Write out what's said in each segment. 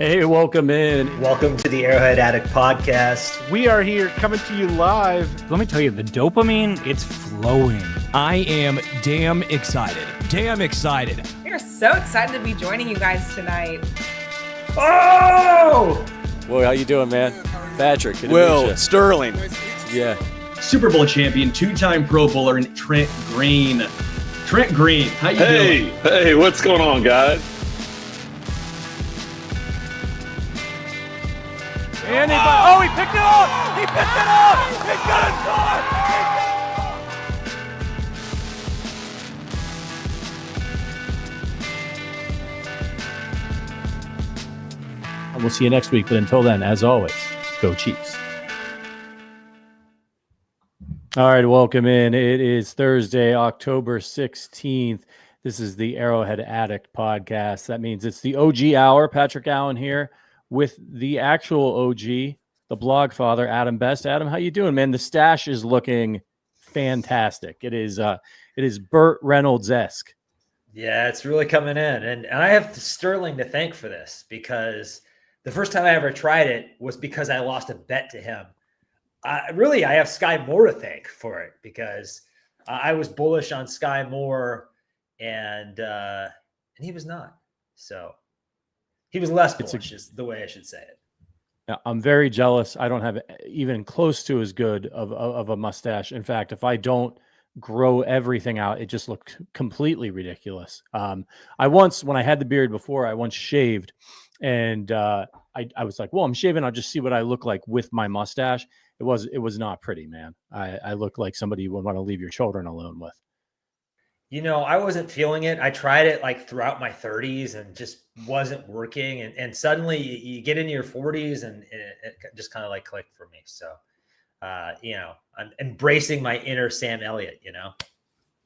Hey, welcome in. Welcome to the Arrowhead Addict podcast. We are here coming to you live. Let me tell you, the dopamine, it's flowing. I am damn excited. Damn excited. We are so excited to be joining you guys tonight. Oh! Well, how you doing, man? Patrick. Will Sterling. Yeah. Super Bowl champion, two-time Pro Bowler, and Trent Green. Trent Green, how you doing? Hey, what's going on, guys? Oh, he picked it up! He picked it up! He's gonna score! And we'll see you next week. But until then, as always, go Chiefs. All right, welcome in. It is Thursday, October 16th. This is the Arrowhead Addict podcast. That means it's the OG hour. Patrick Allen here with the actual OG, the blog father, Adam Best. Adam, how you doing, man? The stash is looking fantastic. It is Burt Reynolds-esque. Yeah, it's really coming in. And I have Sterling to thank for this, because the first time I ever tried it was because I lost a bet to him. I have Sky Moore to thank for it, because I was bullish on Sky Moore and he was not. So he was less bullish, is the way I should say it. I'm very jealous. I don't have even close to as good of a mustache. In fact, if I don't grow everything out, it just looked completely ridiculous. I once, when I had the beard before, I once shaved, and I was like, well, I'm shaving, I'll just see what I look like with my mustache. It was not pretty, man. I look like somebody you would want to leave your children alone with. You know, I wasn't feeling it. I tried it like throughout my 30s and just wasn't working. And suddenly you get into your 40s and it just kind of like clicked for me. So, I'm embracing my inner Sam Elliott,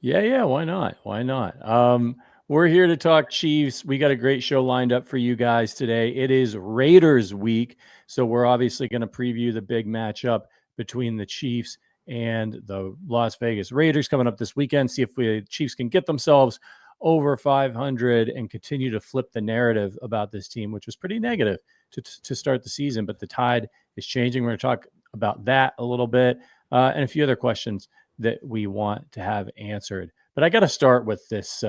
Yeah. Why not? We're here to talk Chiefs. We got a great show lined up for you guys today. It is Raiders week. So we're obviously going to preview the big matchup between the Chiefs and the Las Vegas Raiders coming up this weekend. See if the Chiefs can get themselves over 500 and continue to flip the narrative about this team, which was pretty negative to start the season. But the tide is changing. We're going to talk about that a little bit and a few other questions that we want to have answered. But I got to start with this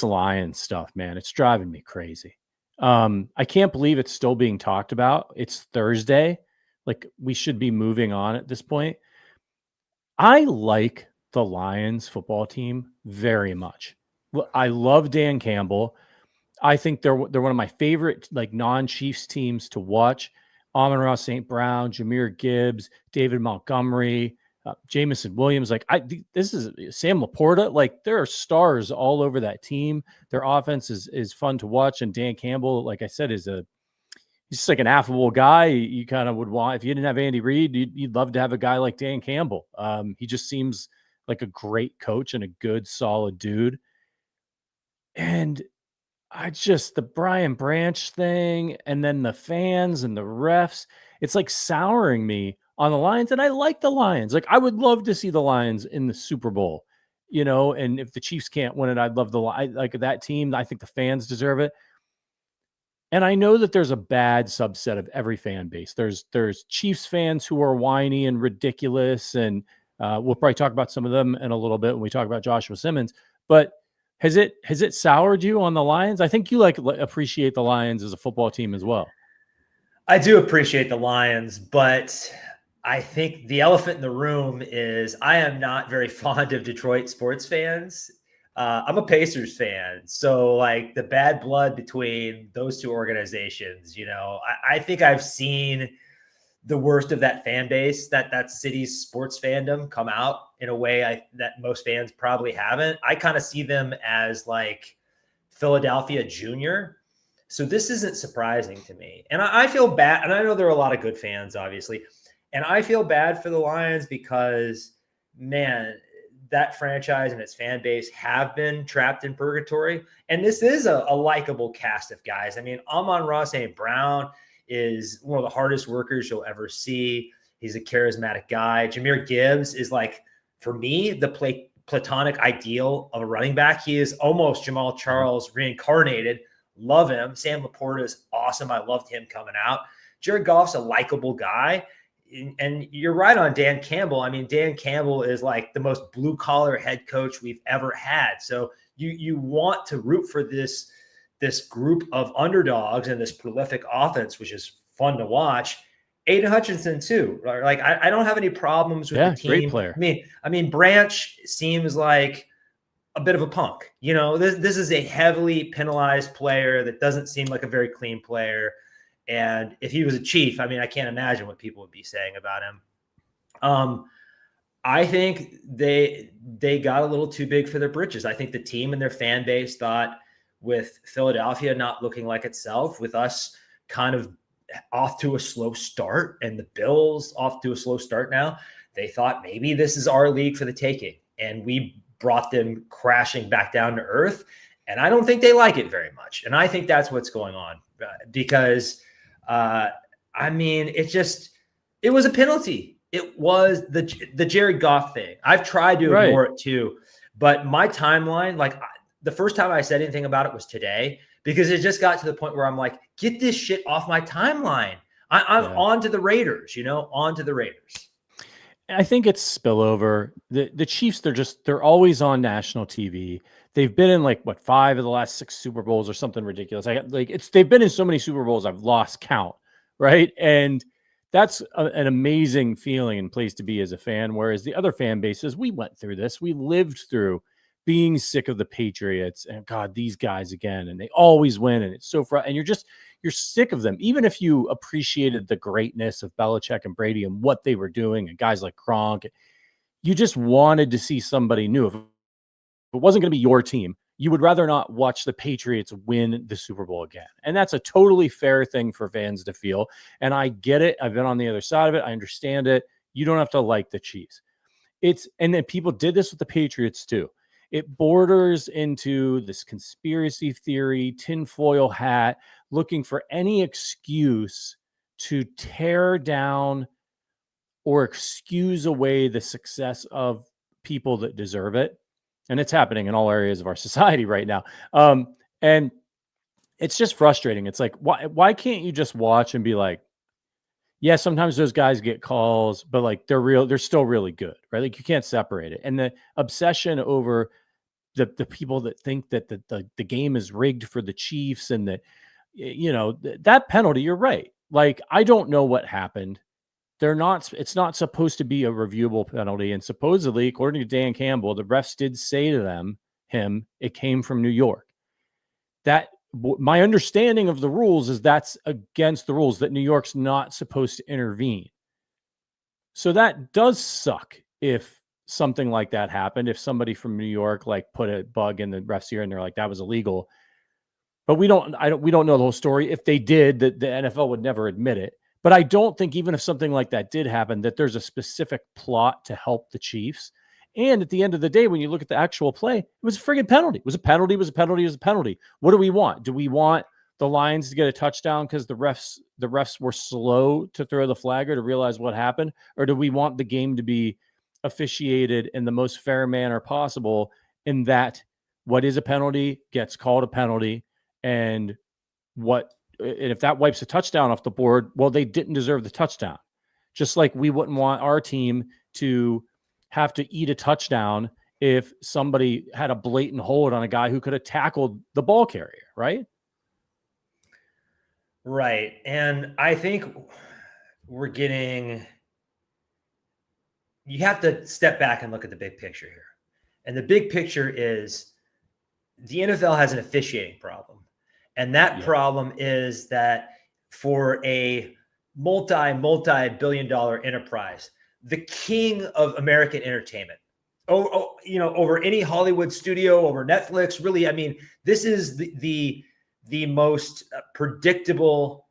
Lions stuff, man. It's driving me crazy. I can't believe it's still being talked about. It's Thursday. Like, we should be moving on at this point. I like the Lions football team very much. I love Dan Campbell. I think they're one of my favorite, like, non-Chiefs teams to watch. Amon-Ra St. Brown, Jahmyr Gibbs, David Montgomery, Jamison Williams. Like, this is Sam Laporta. Like, there are stars all over that team. Their offense is fun to watch. And Dan Campbell, like I said, he's just like an affable guy. You kind of would want, if you didn't have Andy Reid, you'd love to have a guy like Dan Campbell. He just seems like a great coach and a good, solid dude. And the Brian Branch thing, and then the fans and the refs, it's like souring me on the Lions. And I like the Lions. Like, I would love to see the Lions in the Super Bowl, and if the Chiefs can't win it, I'd love like that team. I think the fans deserve it. And I know that there's a bad subset of every fan base. There's Chiefs fans who are whiny and ridiculous, and we'll probably talk about some of them in a little bit when we talk about Josh Simmons. But has it soured you on the Lions? I think you appreciate the Lions as a football team as well. I do appreciate the Lions, but I think the elephant in the room is I am not very fond of Detroit sports fans. I'm a Pacers fan. So, like, the bad blood between those two organizations, I think I've seen the worst of that fan base, that city's sports fandom come out in a way that most fans probably haven't. I kind of see them as like Philadelphia Junior. So this isn't surprising to me. And I feel bad. And I know there are a lot of good fans, obviously. And I feel bad for the Lions because, man, that franchise and its fan base have been trapped in purgatory. And this is a likable cast of guys. I mean, Amon-Ra St. Brown is one of the hardest workers you'll ever see. He's a charismatic guy. Jahmyr Gibbs is, like, for me, the platonic ideal of a running back. He is almost Jamal Charles reincarnated. love him. Sam Laporta is awesome. I loved him coming out. Jared Goff's a likable guy. And you're right on Dan Campbell. I mean, Dan Campbell is like the most blue collar head coach we've ever had. So you want to root for this group of underdogs and this prolific offense, which is fun to watch. Aiden Hutchinson too. Like I don't have any problems with the team. Great player. I mean, Branch seems like a bit of a punk. You know, this is a heavily penalized player that doesn't seem like a very clean player. And if he was a Chief, I mean, I can't imagine what people would be saying about him. I think they got a little too big for their britches. I think the team and their fan base thought, with Philadelphia not looking like itself, with us kind of off to a slow start and the Bills off to a slow start now, they thought maybe this is our league for the taking. And we brought them crashing back down to earth. And I don't think they like it very much. And I think that's what's going on because – I mean, it was a penalty. It was the Jared Goff thing. I've tried to ignore it too, but my timeline, like the first time I said anything about it was today, because it just got to the point where I'm like, get this shit off my timeline. I'm on to the Raiders, on to the Raiders. I think it's spillover. The Chiefs, they're always on national TV. They've been in 5 of the last 6 Super Bowls or something ridiculous. They've been in so many Super Bowls I've lost count, right? And that's an amazing feeling and place to be as a fan. Whereas the other fan bases, we went through this. We lived through being sick of the Patriots and God, these guys again, and they always win, and it's so and you're sick of them. Even if you appreciated the greatness of Belichick and Brady and what they were doing, and guys like Gronk, you just wanted to see somebody new. If it wasn't going to be your team, you would rather not watch the Patriots win the Super Bowl again. And that's a totally fair thing for fans to feel. And I get it. I've been on the other side of it. I understand it. You don't have to like the Chiefs. And then people did this with the Patriots too. It borders into this conspiracy theory, tinfoil hat, looking for any excuse to tear down or excuse away the success of people that deserve it. And it's happening in all areas of our society right now. And it's just frustrating. It's like, why can't you just watch and be like, yeah, sometimes those guys get calls, but they're still really good, right? Like you can't separate it. And the obsession over the people that think that the game is rigged for the Chiefs and that, that penalty, you're right. Like, I don't know what happened. It's not supposed to be a reviewable penalty. And supposedly, according to Dan Campbell, the refs did say to him, it came from New York. My understanding of the rules is that's against the rules, that New York's not supposed to intervene. So that does suck if something like that happened. If somebody from New York put a bug in the ref's ear and they're like, that was illegal. But we don't know the whole story. If they did, the NFL would never admit it. But I don't think even if something like that did happen, that there's a specific plot to help the Chiefs. And at the end of the day, when you look at the actual play, it was a friggin' penalty. It was a penalty. It was a penalty. It was a penalty. What do we want? Do we want the Lions to get a touchdown because the refs were slow to throw the flag or to realize what happened? Or do we want the game to be officiated in the most fair manner possible, in that what is a penalty gets called a penalty, and if that wipes a touchdown off the board, well, they didn't deserve the touchdown. Just like we wouldn't want our team to have to eat a touchdown if somebody had a blatant hold on a guy who could have tackled the ball carrier, right? Right. And I think you have to step back and look at the big picture here. And the big picture is the NFL has an officiating problem. And that problem is that for a multi-billion-dollar enterprise, the king of American entertainment, over any Hollywood studio, over Netflix, really, I mean, this is the most predictable,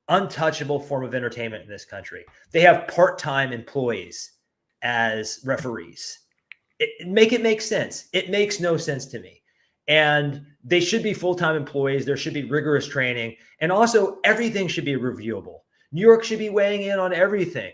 untouchable form of entertainment in this country. They have part-time employees as referees. Make it make sense. It makes no sense to me. And they should be full-time employees. There should be rigorous training. And also everything should be reviewable. New York should be weighing in on everything.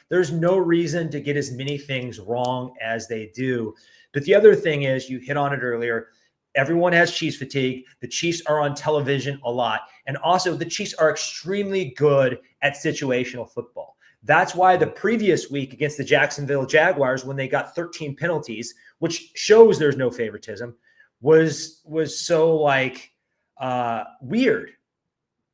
There's no reason to get as many things wrong as they do. But the other thing is, you hit on it earlier, Everyone has Chiefs fatigue. The Chiefs are on television a lot. And also the Chiefs are extremely good at situational football. That's why the previous week against the Jacksonville Jaguars, when they got 13 penalties, which shows there's no favoritism, was so weird,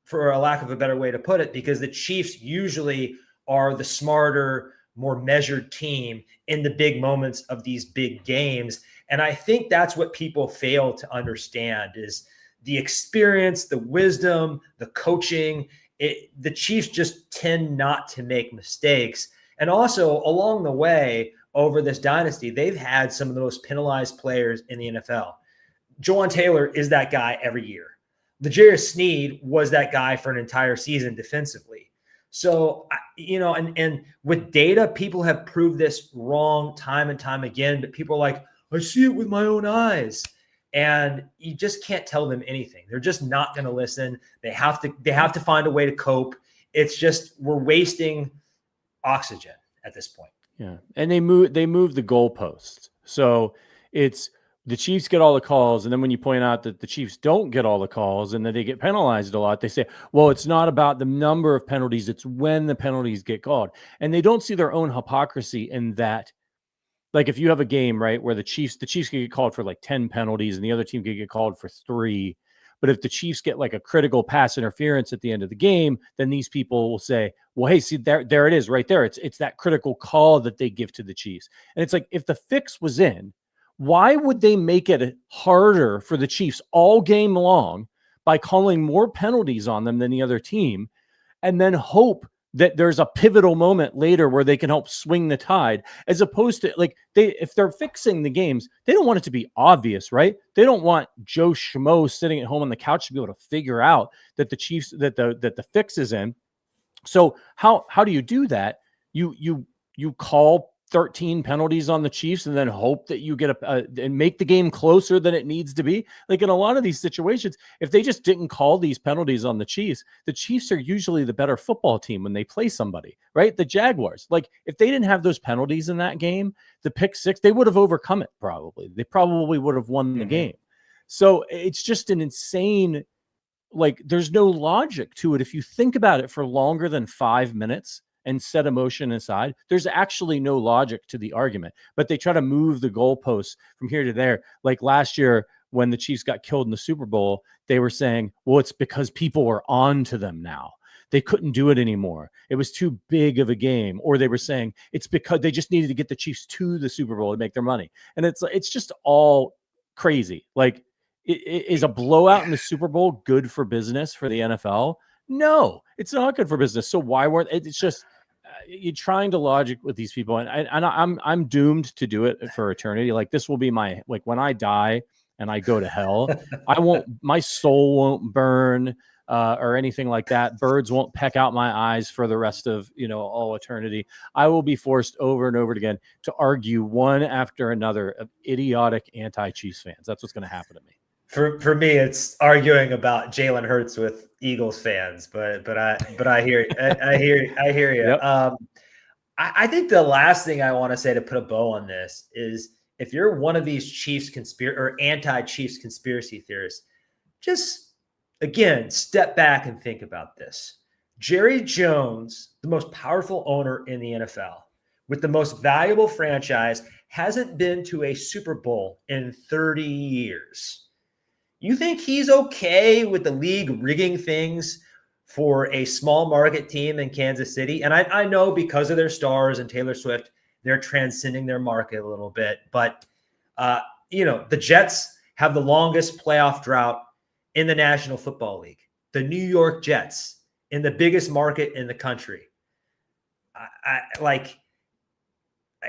for a lack of a better way to put it, because the Chiefs usually are the smarter, more measured team in the big moments of these big games. And I think that's what people fail to understand is the experience, the wisdom, the coaching. The Chiefs just tend not to make mistakes. And also along the way over this dynasty, they've had some of the most penalized players in the NFL. Jawan Taylor is that guy every year. L'Jarius Sneed was that guy for an entire season defensively. So, and with data, people have proved this wrong time and time again, but people are like, I see it with my own eyes. And you just can't tell them anything. They're just not going to listen. They have to find a way to cope. It's just, we're wasting oxygen at this point. Yeah. And they move the goalposts. So it's, the Chiefs get all the calls, and then when you point out that the Chiefs don't get all the calls and that they get penalized a lot, they say, well, it's not about the number of penalties, it's when the penalties get called. And they don't see their own hypocrisy in that. Like if you have a game, right, where the Chiefs could get called for like 10 penalties and the other team could get called for 3. But if the Chiefs get like a critical pass interference at the end of the game, then these people will say, well, hey, see, there it is right there. It's that critical call that they give to the Chiefs. And it's like, if the fix was in, why would they make it harder for the Chiefs all game long by calling more penalties on them than the other team, and then hope that there's a pivotal moment later where they can help swing the tide, as opposed to if they're fixing the games, they don't want it to be obvious, right? They don't want Joe Schmo sitting at home on the couch to be able to figure out that the Chiefs, that the fix is in. So how do you do that? You call 13 penalties on the Chiefs and then hope that you get and make the game closer than it needs to be. Like in a lot of these situations, if they just didn't call these penalties on the Chiefs are usually the better football team when they play somebody, right? The Jaguars, like if they didn't have those penalties in that game, the pick 6, they would have overcome it. They probably would have won the game. So it's just an insane, there's no logic to it. If you think about it for longer than 5 minutes, and set emotion aside, there's actually no logic to the argument. But they try to move the goalposts from here to there. Like last year when the Chiefs got killed in the Super Bowl, they were saying, well, it's because people were on to them now. They couldn't do it anymore. It was too big of a game. Or they were saying it's because they just needed to get the Chiefs to the Super Bowl to make their money. And it's just all crazy. Like, is a blowout in the Super Bowl good for business for the NFL? No, it's not good for business. So why weren't it's just you're trying to logic with these people, and I'm doomed to do it for eternity. Like this will be my when I die and I go to hell, my soul won't burn or anything like that. Birds won't peck out my eyes for the rest of all eternity. I will be forced over and over again to argue one after another of idiotic anti-Chiefs fans. That's what's going to happen to me. For me, it's arguing about Jalen Hurts with Eagles fans, but I hear you. Yep. I think the last thing I want to say to put a bow on this is if you're one of these Chiefs or anti-Chiefs conspiracy theorists, just again step back and think about this. Jerry Jones, the most powerful owner in the NFL, with the most valuable franchise, hasn't been to a Super Bowl in 30 years. You think he's okay with the league rigging things for a small market team in Kansas City? And I know because of their stars and Taylor Swift, they're transcending their market a little bit. But, the Jets have the longest playoff drought in the National Football League. The New York Jets in the biggest market in the country.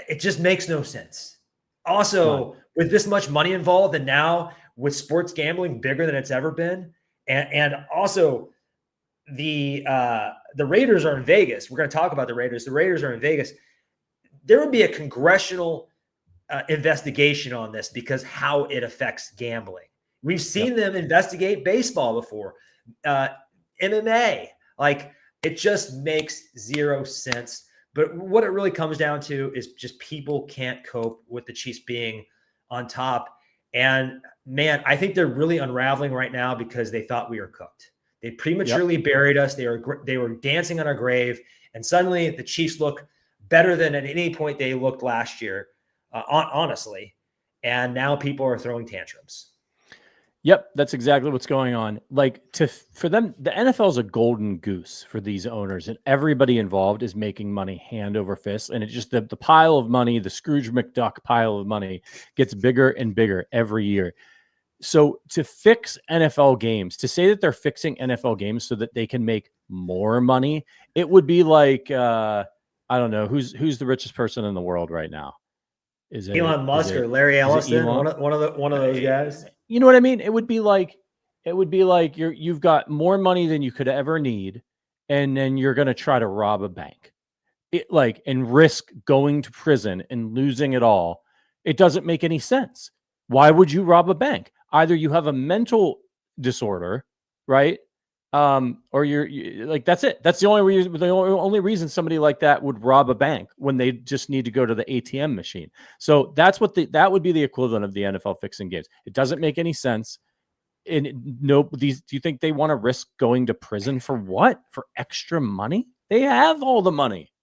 It just makes no sense. Also, with this much money involved, and now with sports gambling bigger than it's ever been, and also the Raiders are in Vegas. We're going to talk about the Raiders. The Raiders are in Vegas. There would be a congressional investigation on this because how it affects gambling. We've seen them investigate baseball before, MMA. It just makes zero sense. But what it really comes down to is just people can't cope with the Chiefs being on top. And man, I think they're really unraveling right now because they thought we were cooked. They prematurely buried us. They were dancing on our grave, and suddenly the Chiefs look better than at any point they looked last year, honestly. And now people are throwing tantrums. Yep, that's exactly what's going on. Like for them, the NFL is a golden goose for these owners, and everybody involved is making money hand over fist. And it just the pile of money, the Scrooge McDuck pile of money, gets bigger and bigger every year. So to fix NFL games, to say that they're fixing NFL games so that they can make more money, it would be like I don't know who's the richest person in the world right now. Is it Elon Musk or Larry Ellison? One of those guys. You know what I mean? It would be like you've got more money than you could ever need, and then you're going to try to rob a bank, and risk going to prison and losing it all. It doesn't make any sense. Why would you rob a bank? Either you have a mental disorder, right? Or you're like, that's it. That's the only reason somebody like that would rob a bank, when they just need to go to the ATM machine. So that would be the equivalent of the NFL fixing games. It doesn't make any sense. And do you think they want to risk going to prison for what? For extra money? They have all the money.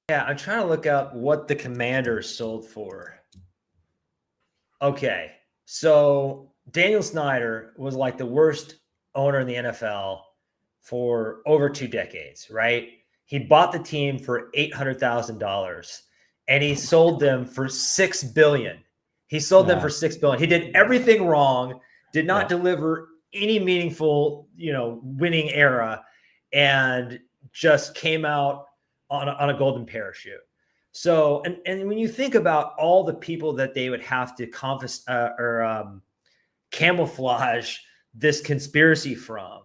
Yeah, I'm trying to look up what the Commanders sold for. Okay, so Daniel Snyder was like the worst owner in the NFL for over 2 decades, right? He bought the team for $800,000 and he sold them for $6 billion. He sold them for $6 billion. He did everything wrong, did not deliver any meaningful, winning era, and just came out on a golden parachute. So, and when you think about all the people that they would have to camouflage this conspiracy from,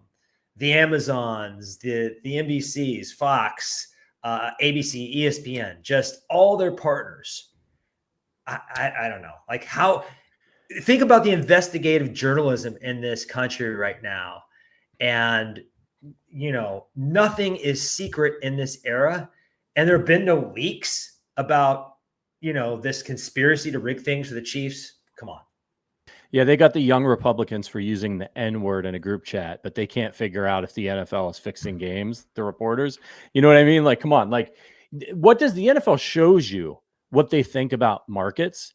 the Amazons, the NBCs, Fox, ABC, ESPN, just all their partners. I don't know. Like, how think about the investigative journalism in this country right now. And, nothing is secret in this era. And there have been no leaks about, this conspiracy to rig things for the Chiefs. Come on. Yeah, they got the young Republicans for using the N-word in a group chat, but they can't figure out if the NFL is fixing games, the reporters. You know what I mean? Like, come on. Like, what does the NFL shows you what they think about markets?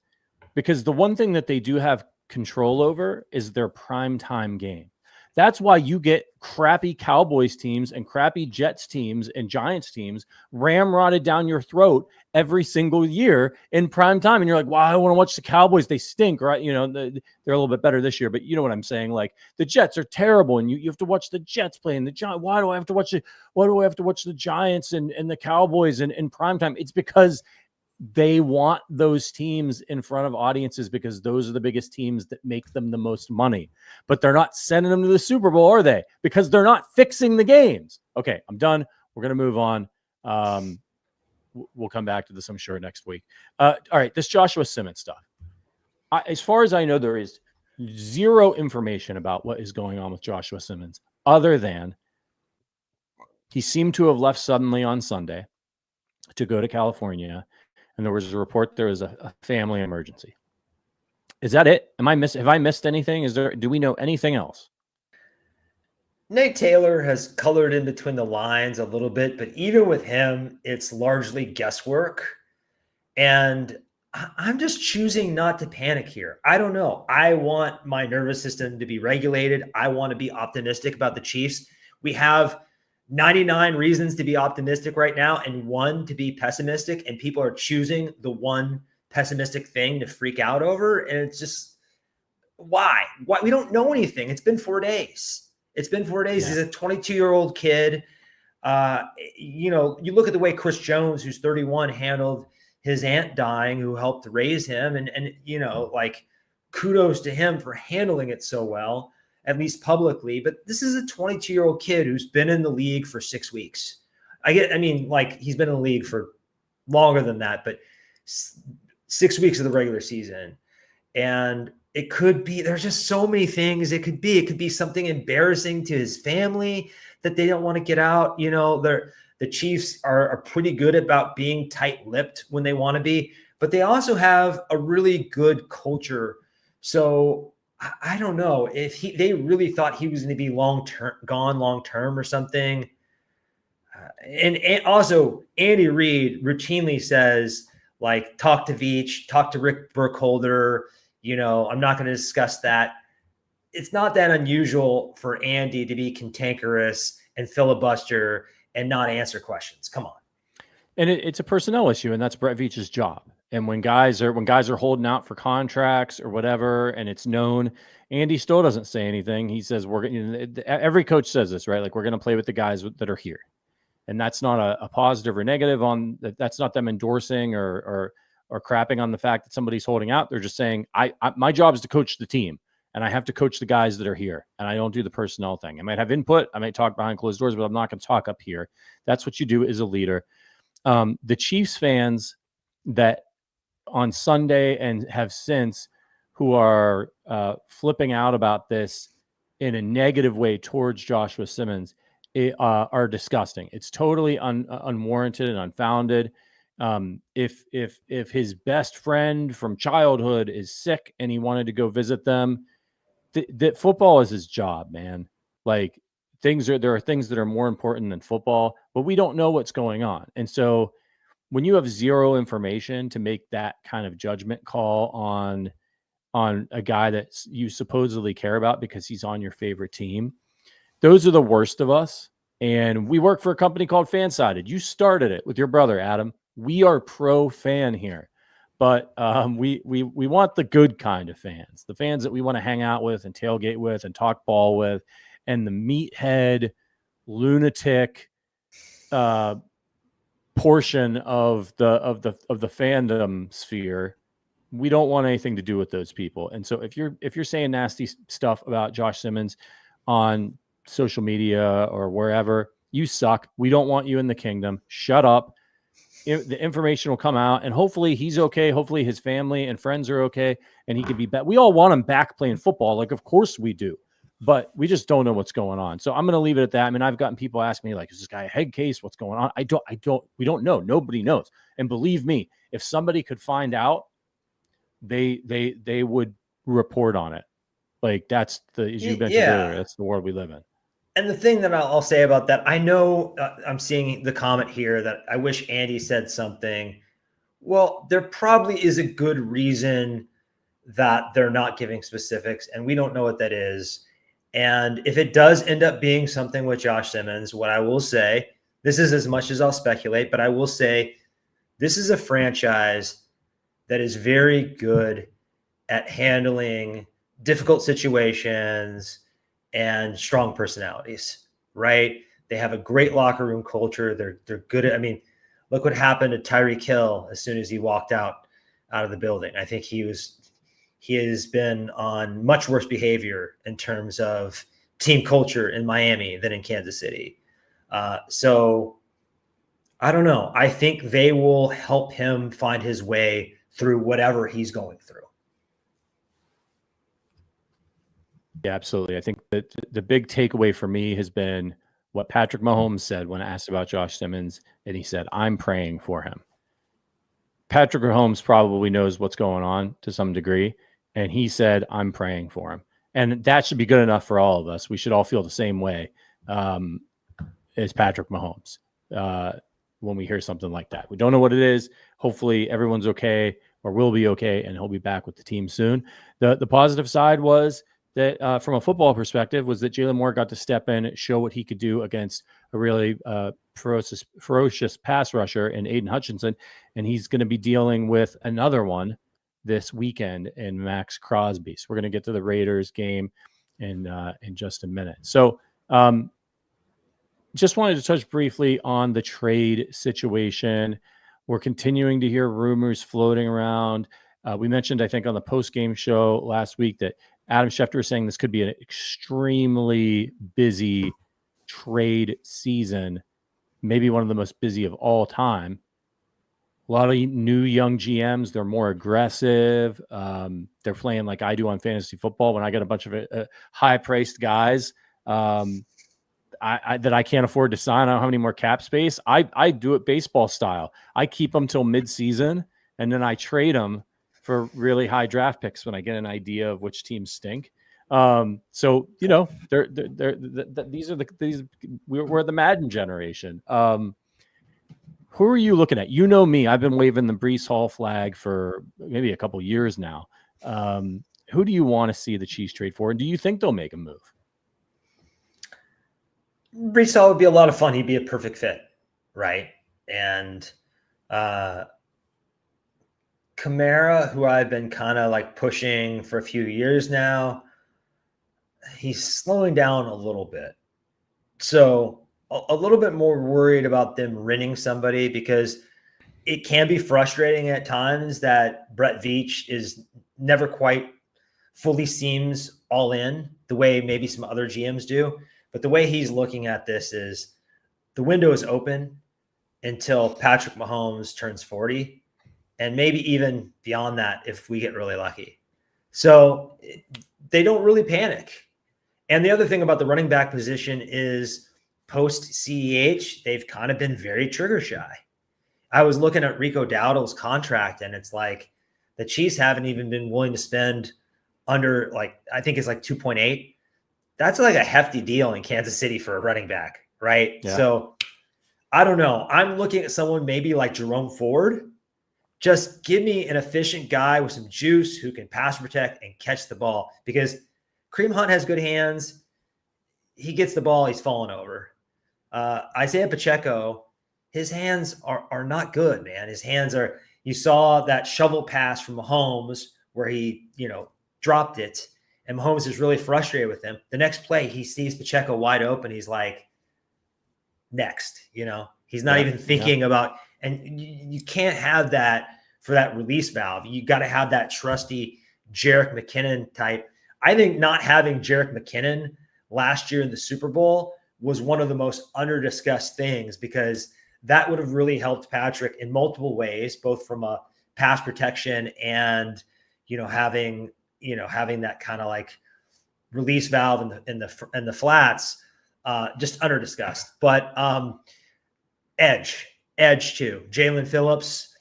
Because the one thing that they do have control over is their primetime game. That's why you get crappy Cowboys teams and crappy Jets teams and Giants teams ramrodded down your throat every single year in prime time. And you're like, wow, I want to watch the Cowboys. They stink, right? They're a little bit better this year, but you know what I'm saying? Like, the Jets are terrible, and you have to watch the Jets play, and the Giants. Why do I have to watch the Giants and the Cowboys in prime time? It's because they want those teams in front of audiences, because those are the biggest teams that make them the most money. But they're not sending them to the Super Bowl, are they? Because they're not fixing the games. Okay, I'm done. We're going to move on. We'll come back to this, I'm sure, next week. All right, this Joshua Simmons stuff. As far as I know, there is zero information about what is going on with Joshua Simmons, other than he seemed to have left suddenly on Sunday to go to California. And there was a report there was a family emergency. Is that it? Have I missed anything? Do we know anything else? Nate Taylor has colored in between the lines a little bit, but even with him, it's largely guesswork. And I'm just choosing not to panic here. I don't know. I want my nervous system to be regulated. I want to be optimistic about the Chiefs. We have 99 reasons to be optimistic right now and 1 to be pessimistic, and people are choosing the one pessimistic thing to freak out over. And it's just, why? We don't know anything. It's been 4 days. He's a 22-year-old kid. You look at the way Chris Jones, who's 31, handled his aunt dying, who helped raise him. And kudos to him for handling it so well, at least publicly. But this is a 22-year-old kid who's been in the league for 6 weeks. He's been in the league for longer than that, but 6 weeks of the regular season. And it could be, there's just so many things it could be. It could be something embarrassing to his family that they don't want to get out. The Chiefs are pretty good about being tight-lipped when they want to be. but they also have a really good culture. So I don't know if they really thought he was going to be gone long term or something. And also Andy Reid routinely says, like, talk to Veach, talk to Rick Burkholder. I'm not going to discuss that. It's not that unusual for Andy to be cantankerous and filibuster and not answer questions. Come on. And it's a personnel issue, and that's Brett Veach's job. And when guys are holding out for contracts or whatever, and it's known, Andy still doesn't say anything. He says every coach says this, right? Like, we're going to play with the guys that are here, and that's not a positive or negative on that. That's not them endorsing or crapping on the fact that somebody's holding out. They're just saying, my job is to coach the team, and I have to coach the guys that are here, and I don't do the personnel thing. I might have input, I might talk behind closed doors, but I'm not going to talk up here. That's what you do as a leader. The Chiefs fans that on Sunday and have since, who are flipping out about this in a negative way towards Joshua Simmons, are disgusting. It's totally unwarranted and unfounded. If his best friend from childhood is sick and he wanted to go visit them, that football is his job, man. Like, there are things that are more important than football, but we don't know what's going on. And so when you have zero information to make that kind of judgment call on a guy that you supposedly care about because he's on your favorite team, those are the worst of us. And we work for a company called Fansided. You started it with your brother, Adam. We are pro fan here, but we want the good kind of fans, the fans that we want to hang out with and tailgate with and talk ball with, and the meathead, lunatic portion of the fandom sphere. We don't want anything to do with those people. And so if you're saying nasty stuff about Josh Simmons on social media or wherever, you suck. We don't want you in the kingdom. Shut up. The information will come out, and hopefully he's okay. Hopefully his family and friends are okay, and he can be back. We all want him back playing football. Like, of course we do, but we just don't know what's going on. So I'm going to leave it at that. I mean, I've gotten people ask me, like, is this guy a head case? What's going on? We don't know. Nobody knows. And believe me, if somebody could find out, they would report on it. Like, that's as you mentioned earlier, that's the world we live in. And the thing that I'll say about that, I know I'm seeing the comment here that I wish Andy said something. Well, there probably is a good reason that they're not giving specifics, and we don't know what that is. And if it does end up being something with Josh Simmons, what I will say, this is as much as I'll speculate, but I will say this is a franchise that is very good at handling difficult situations and strong personalities, right? They have a great locker room culture. They're good at, I mean, look what happened to Tyreek Hill as soon as he walked out of the building. I think he has been on much worse behavior in terms of team culture in Miami than in Kansas City. So I don't know. I think they will help him find his way through whatever he's going through. Yeah, absolutely. I think that the big takeaway for me has been what Patrick Mahomes said when asked about Josh Simmons, and he said, I'm praying for him. Patrick Mahomes probably knows what's going on to some degree, and he said, I'm praying for him. And that should be good enough for all of us. We should all feel the same way as Patrick Mahomes when we hear something like that. We don't know what it is. Hopefully everyone's okay or will be okay, and he'll be back with the team soon. The positive side was that from a football perspective was that Jalen Moore got to step in, show what he could do against a really ferocious pass rusher in Aiden Hutchinson. And he's going to be dealing with another one this weekend in Maxx Crosby. So we're going to get to the Raiders game in just a minute. So just wanted to touch briefly on the trade situation. We're continuing to hear rumors floating around. We mentioned, I think, on the post-game show last week that Adam Schefter was saying this could be an extremely busy trade season, maybe one of the most busy of all time. A lot of new young GMs, they're more aggressive. They're playing like I do on fantasy football when I get a bunch of high-priced guys that I can't afford to sign. I don't have any more cap space. I do it baseball style. I keep them till mid-season, and then I trade them for really high draft picks when I get an idea of which teams stink. So you know, we're the Madden generation. Who are you looking at? You know me. I've been waving the Breece Hall flag for maybe a couple years now. Who do you want to see the Chiefs trade for? And do you think they'll make a move? Breece Hall would be a lot of fun. He'd be a perfect fit, right? And Kamara, who I've been kind of like pushing for a few years now, he's slowing down a little bit. So a little bit more worried about them renting somebody, because it can be frustrating at times that Brett Veach is never quite fully seems all in the way maybe some other GMs do. But the way he's looking at this is the window is open until Patrick Mahomes turns 40, and maybe even beyond that if we get really lucky. So they don't really panic. And the other thing about the running back position is post-CEH, they've kind of been very trigger shy. I was looking at Rico Dowdle's contract, and it's like the Chiefs haven't even been willing to spend under, like, I think it's like 2.8. That's like a hefty deal in Kansas City for a running back, right? Yeah. So I don't know. I'm looking at someone maybe like Jerome Ford. Just give me an efficient guy with some juice who can pass protect and catch the ball, because Kareem Hunt has good hands. He gets the ball, he's falling over. Isaiah Pacheco, his hands are not good, man. His hands are, you saw that shovel pass from Mahomes where he, dropped it, and Mahomes is really frustrated with him. The next play, he sees Pacheco wide open. He's like, next, he's not even thinking about, and you can't have that for that release valve. You got to have that trusty Jerick McKinnon type. I think not having Jerick McKinnon last year in the Super Bowl was one of the most under-discussed things, because that would have really helped Patrick in multiple ways, both from a pass protection and, having that kind of like release valve in the flats, just under-discussed. But edge too. Jalen Phillips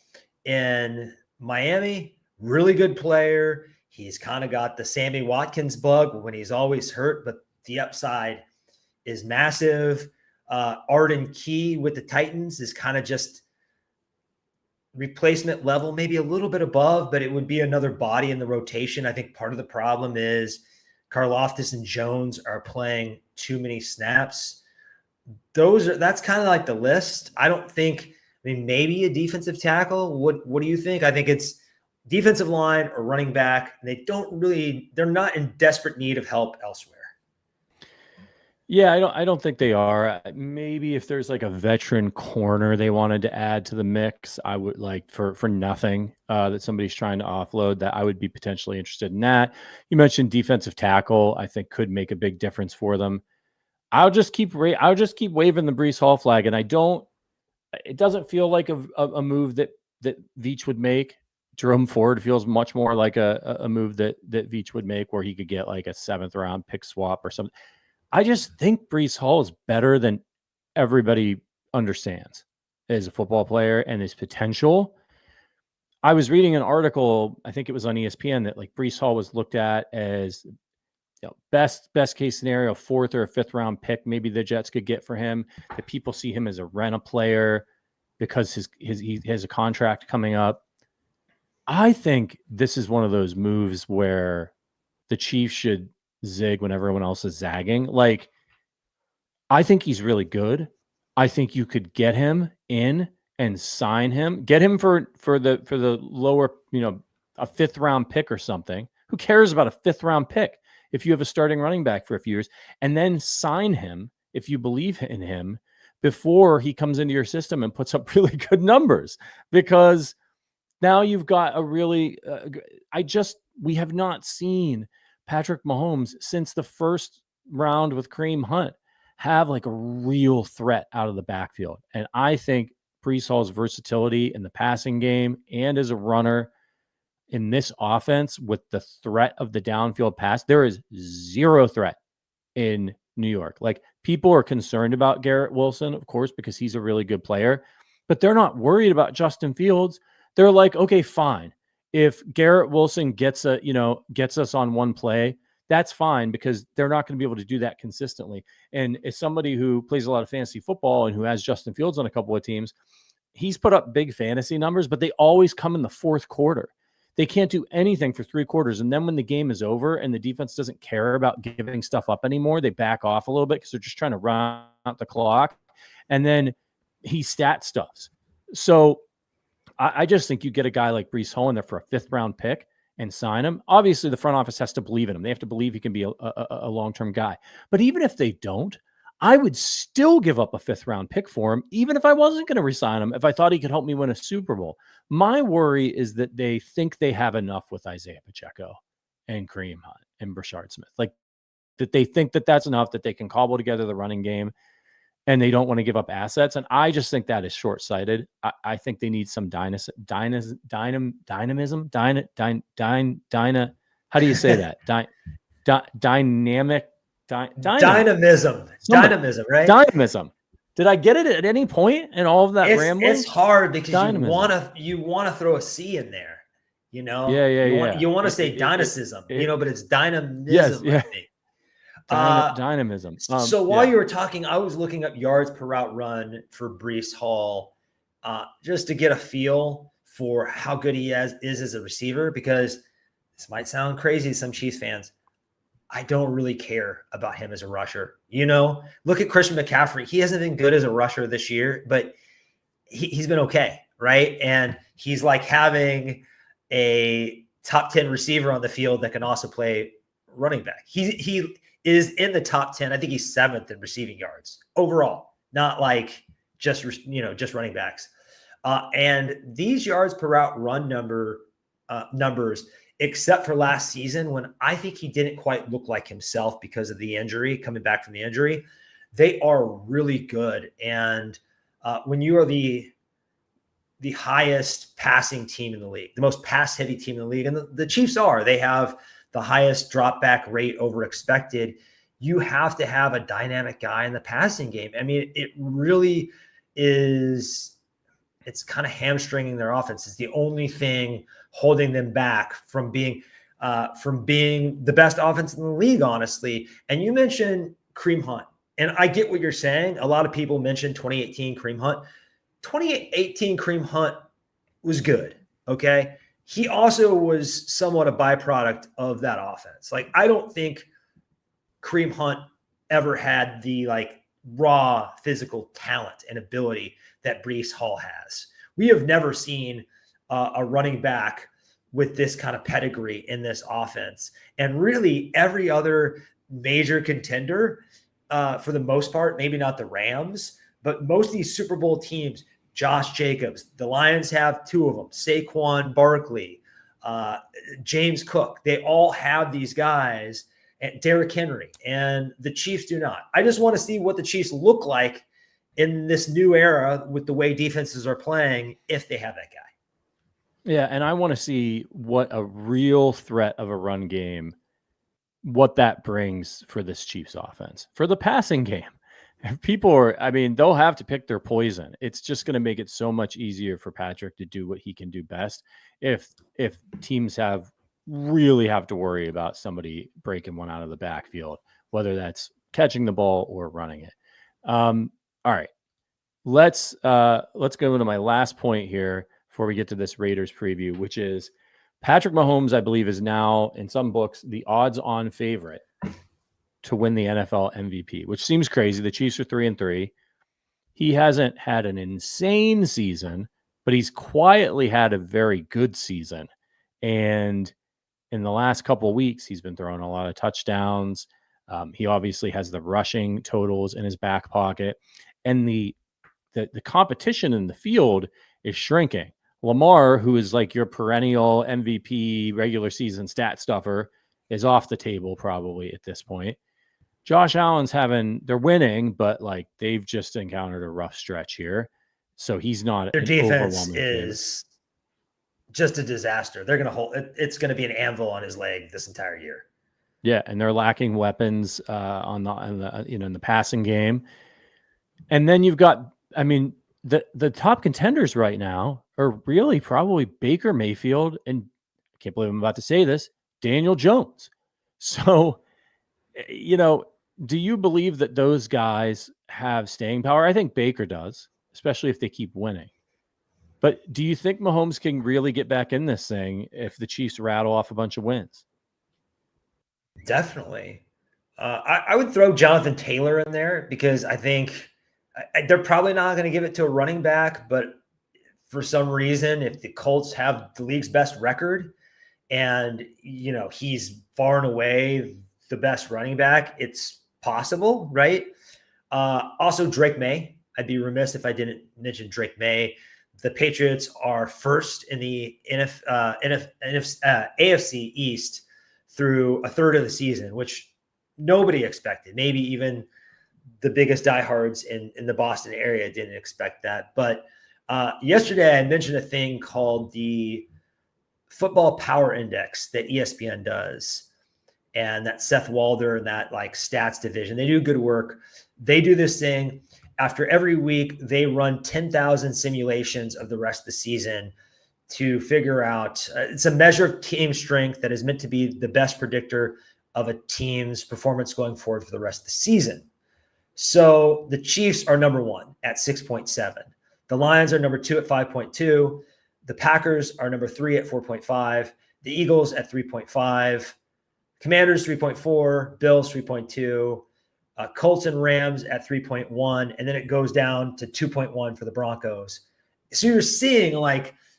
in Miami, really good player. He's kind of got the Sammy Watkins bug when he's always hurt, but the upside is massive. Arden Key with the Titans is kind of just replacement level, maybe a little bit above, but it would be another body in the rotation. I think part of the problem is Karlaftis and Jones are playing too many snaps. That's kind of like the list. I don't think, maybe a defensive tackle. What do you think? I think it's defensive line or running back. They're not in desperate need of help elsewhere. Yeah, I don't think they are. Maybe if there's like a veteran corner they wanted to add to the mix, I would like for nothing that somebody's trying to offload, that I would be potentially interested in that. You mentioned defensive tackle, I think could make a big difference for them. I'll just keep waving the Breece Hall flag, and it doesn't feel like a move that Veach would make. Jerome Ford feels much more like a move that Veach would make, where he could get like a 7th round pick swap or something. I just think Breece Hall is better than everybody understands as a football player and his potential. I was reading an article, I think it was on ESPN, that like Breece Hall was looked at as best case scenario, 4th or 5th round pick. Maybe the Jets could get for him. That people see him as a rent-a player because he has a contract coming up. I think this is one of those moves where the Chiefs should zig when everyone else is zagging. Like, I think he's really good. I think you could get him in and sign him, get him for the lower, a 5th round pick or something. Who cares about a 5th round pick if you have a starting running back for a few years, and then sign him if you believe in him before he comes into your system and puts up really good numbers, because now you've got a really, we have not seen Patrick Mahomes since the first round with Kareem Hunt have like a real threat out of the backfield. And I think Breece Hall's versatility in the passing game and as a runner in this offense with the threat of the downfield pass, there is zero threat in New York. Like, people are concerned about Garrett Wilson, of course, because he's a really good player, but they're not worried about Justin Fields. They're like, okay, fine. If Garrett Wilson gets us on one play, that's fine because they're not going to be able to do that consistently. And as somebody who plays a lot of fantasy football and who has Justin Fields on a couple of teams, he's put up big fantasy numbers, but they always come in the fourth quarter. They can't do anything for 3 quarters. And then when the game is over and the defense doesn't care about giving stuff up anymore, they back off a little bit because they're just trying to run out the clock. And then he stat stuffs. So I just think you get a guy like Breece Hall in there for a 5th round pick and sign him. Obviously, the front office has to believe in him. They have to believe he can be a long-term guy. But even if they don't, I would still give up a 5th round pick for him, even if I wasn't going to resign him, if I thought he could help me win a Super Bowl. My worry is that they think they have enough with Isaiah Pacheco and Kareem Hunt and Brashard Smith. like that they think that that's enough, that they can cobble together the running game, and they don't want to give up assets. And I just think that is short-sighted. I think they need some dynamism. How do you say that? Dynamism. Dynamism, right? Dynamism. Did I get it at any point in all of that rambling? It's hard because you want to throw a C in there, you know? You want to say dynamism, but it's dynamism. Yes, yeah. I think. Dynamism. So while you were talking, I was looking up yards per route run for Breece Hall, just to get a feel for how good he is as a receiver, because this might sound crazy to some Chiefs fans. I don't really care about him as a rusher. Look at Christian McCaffrey. He hasn't been good as a rusher this year, but he's been okay, right? And he's like having a top 10 receiver on the field that can also play running back. He is in the top 10. I think he's 7th in receiving yards overall, not like just running backs. And these yards per route run numbers, except for last season when I think he didn't quite look like himself because of the injury, coming back from the injury, they are really good. And when you are the highest passing team in the league, the most pass heavy team in the league, and the Chiefs they have the highest drop back rate over expected, you have to have a dynamic guy in the passing game. I mean, it really is, it's kind of hamstringing their offense. It's the only thing holding them back from being the best offense in the league, honestly. And you mentioned Kareem Hunt, and I get what you're saying. A lot of people mentioned 2018 Kareem Hunt. 2018 Kareem Hunt was good, okay? He also was somewhat a byproduct of that offense. Like, I don't think Kareem Hunt ever had the raw physical talent and ability that Breece Hall has. We have never seen a running back with this kind of pedigree in this offense. And really every other major contender, for the most part, maybe not the Rams, but most of these Super Bowl teams, Josh Jacobs, the Lions have 2 of them, Saquon Barkley, James Cook. They all have these guys, and Derrick Henry, and the Chiefs do not. I just want to see what the Chiefs look like in this new era with the way defenses are playing if they have that guy. Yeah, and I want to see what a real threat of a run game, what that brings for this Chiefs offense. For the passing game, they'll have to pick their poison. It's just going to make it so much easier for Patrick to do what he can do best if teams really have to worry about somebody breaking one out of the backfield, whether that's catching the ball or running it. All right, let's go into my last point here before we get to this Raiders preview, which is Patrick Mahomes, I believe, is now in some books the odds-on favorite to win the NFL MVP, which seems crazy. The Chiefs are 3-3. He hasn't had an insane season, but he's quietly had a very good season. And in the last couple of weeks, he's been throwing a lot of touchdowns. He obviously has the rushing totals in his back pocket, and the competition in the field is shrinking. Lamar, who is like your perennial MVP regular season stat stuffer, is off the table probably at this point. Josh Allen's they're winning, but they've just encountered a rough stretch here. So he's not. Their defense is just a disaster. They're going to hold it. It's going to be an anvil on his leg this entire year. Yeah. And they're lacking weapons in the passing game. And then you've got, the top contenders right now or really probably Baker Mayfield, and I can't believe I'm about to say this, Daniel Jones. So, do you believe that those guys have staying power? I think Baker does, especially if they keep winning. But do you think Mahomes can really get back in this thing if the Chiefs rattle off a bunch of wins? Definitely. I would throw Jonathan Taylor in there because I think they're probably not going to give it to a running back, but for some reason, if the Colts have the league's best record and, he's far and away the best running back, it's possible, right? Also, Drake May. I'd be remiss if I didn't mention Drake May. The Patriots are first in the AFC East through a third of the season, which nobody expected. Maybe even the biggest diehards in the Boston area didn't expect that. But yesterday I mentioned a thing called the Football Power Index that ESPN does, and that Seth Walder and that stats division. They do good work. They do this thing. After every week, they run 10,000 simulations of the rest of the season to figure out, it's a measure of team strength that is meant to be the best predictor of a team's performance going forward for the rest of the season. So the Chiefs are number 1 at 6.7. The Lions are number 2 at 5.2. The Packers are number 3 at 4.5. The Eagles at 3.5. Commanders 3.4. Bills 3.2. Colts and Rams at 3.1, and then it goes down to 2.1 for the Broncos. So you're seeing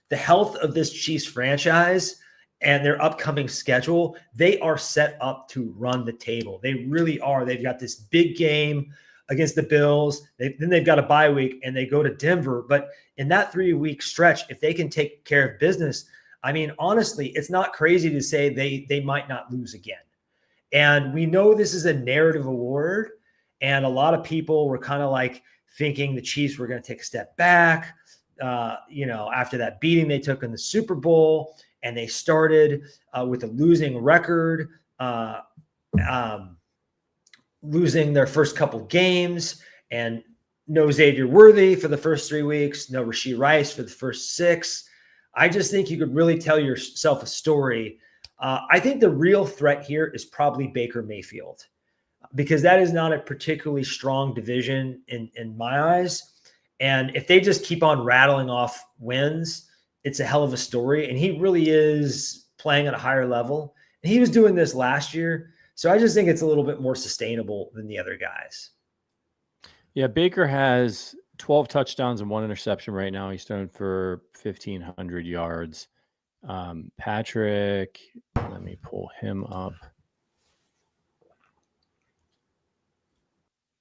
the health of this Chiefs franchise and their upcoming schedule. They are set up to run the table. They really are. They've got this big game against the Bills. Then they've got a bye week and they go to Denver. But in that 3-week stretch, if they can take care of business, I mean, honestly, it's not crazy to say they might not lose again. And we know this is a narrative award, and a lot of people were kind of thinking the Chiefs were going to take a step back, after that beating they took in the Super Bowl, and they started with a losing record, losing their first couple games, and no Xavier Worthy for the first 3 weeks, no Rashee Rice for the first 6. I just think you could really tell yourself a story. I think the real threat here is probably Baker Mayfield, because that is not a particularly strong division in my eyes. And if they just keep on rattling off wins, it's a hell of a story. And he really is playing at a higher level. And he was doing this last year. So I just think it's a little bit more sustainable than the other guys. Yeah, Baker has 12 touchdowns and 1 interception right now. He's thrown for 1,500 yards. Patrick, let me pull him up.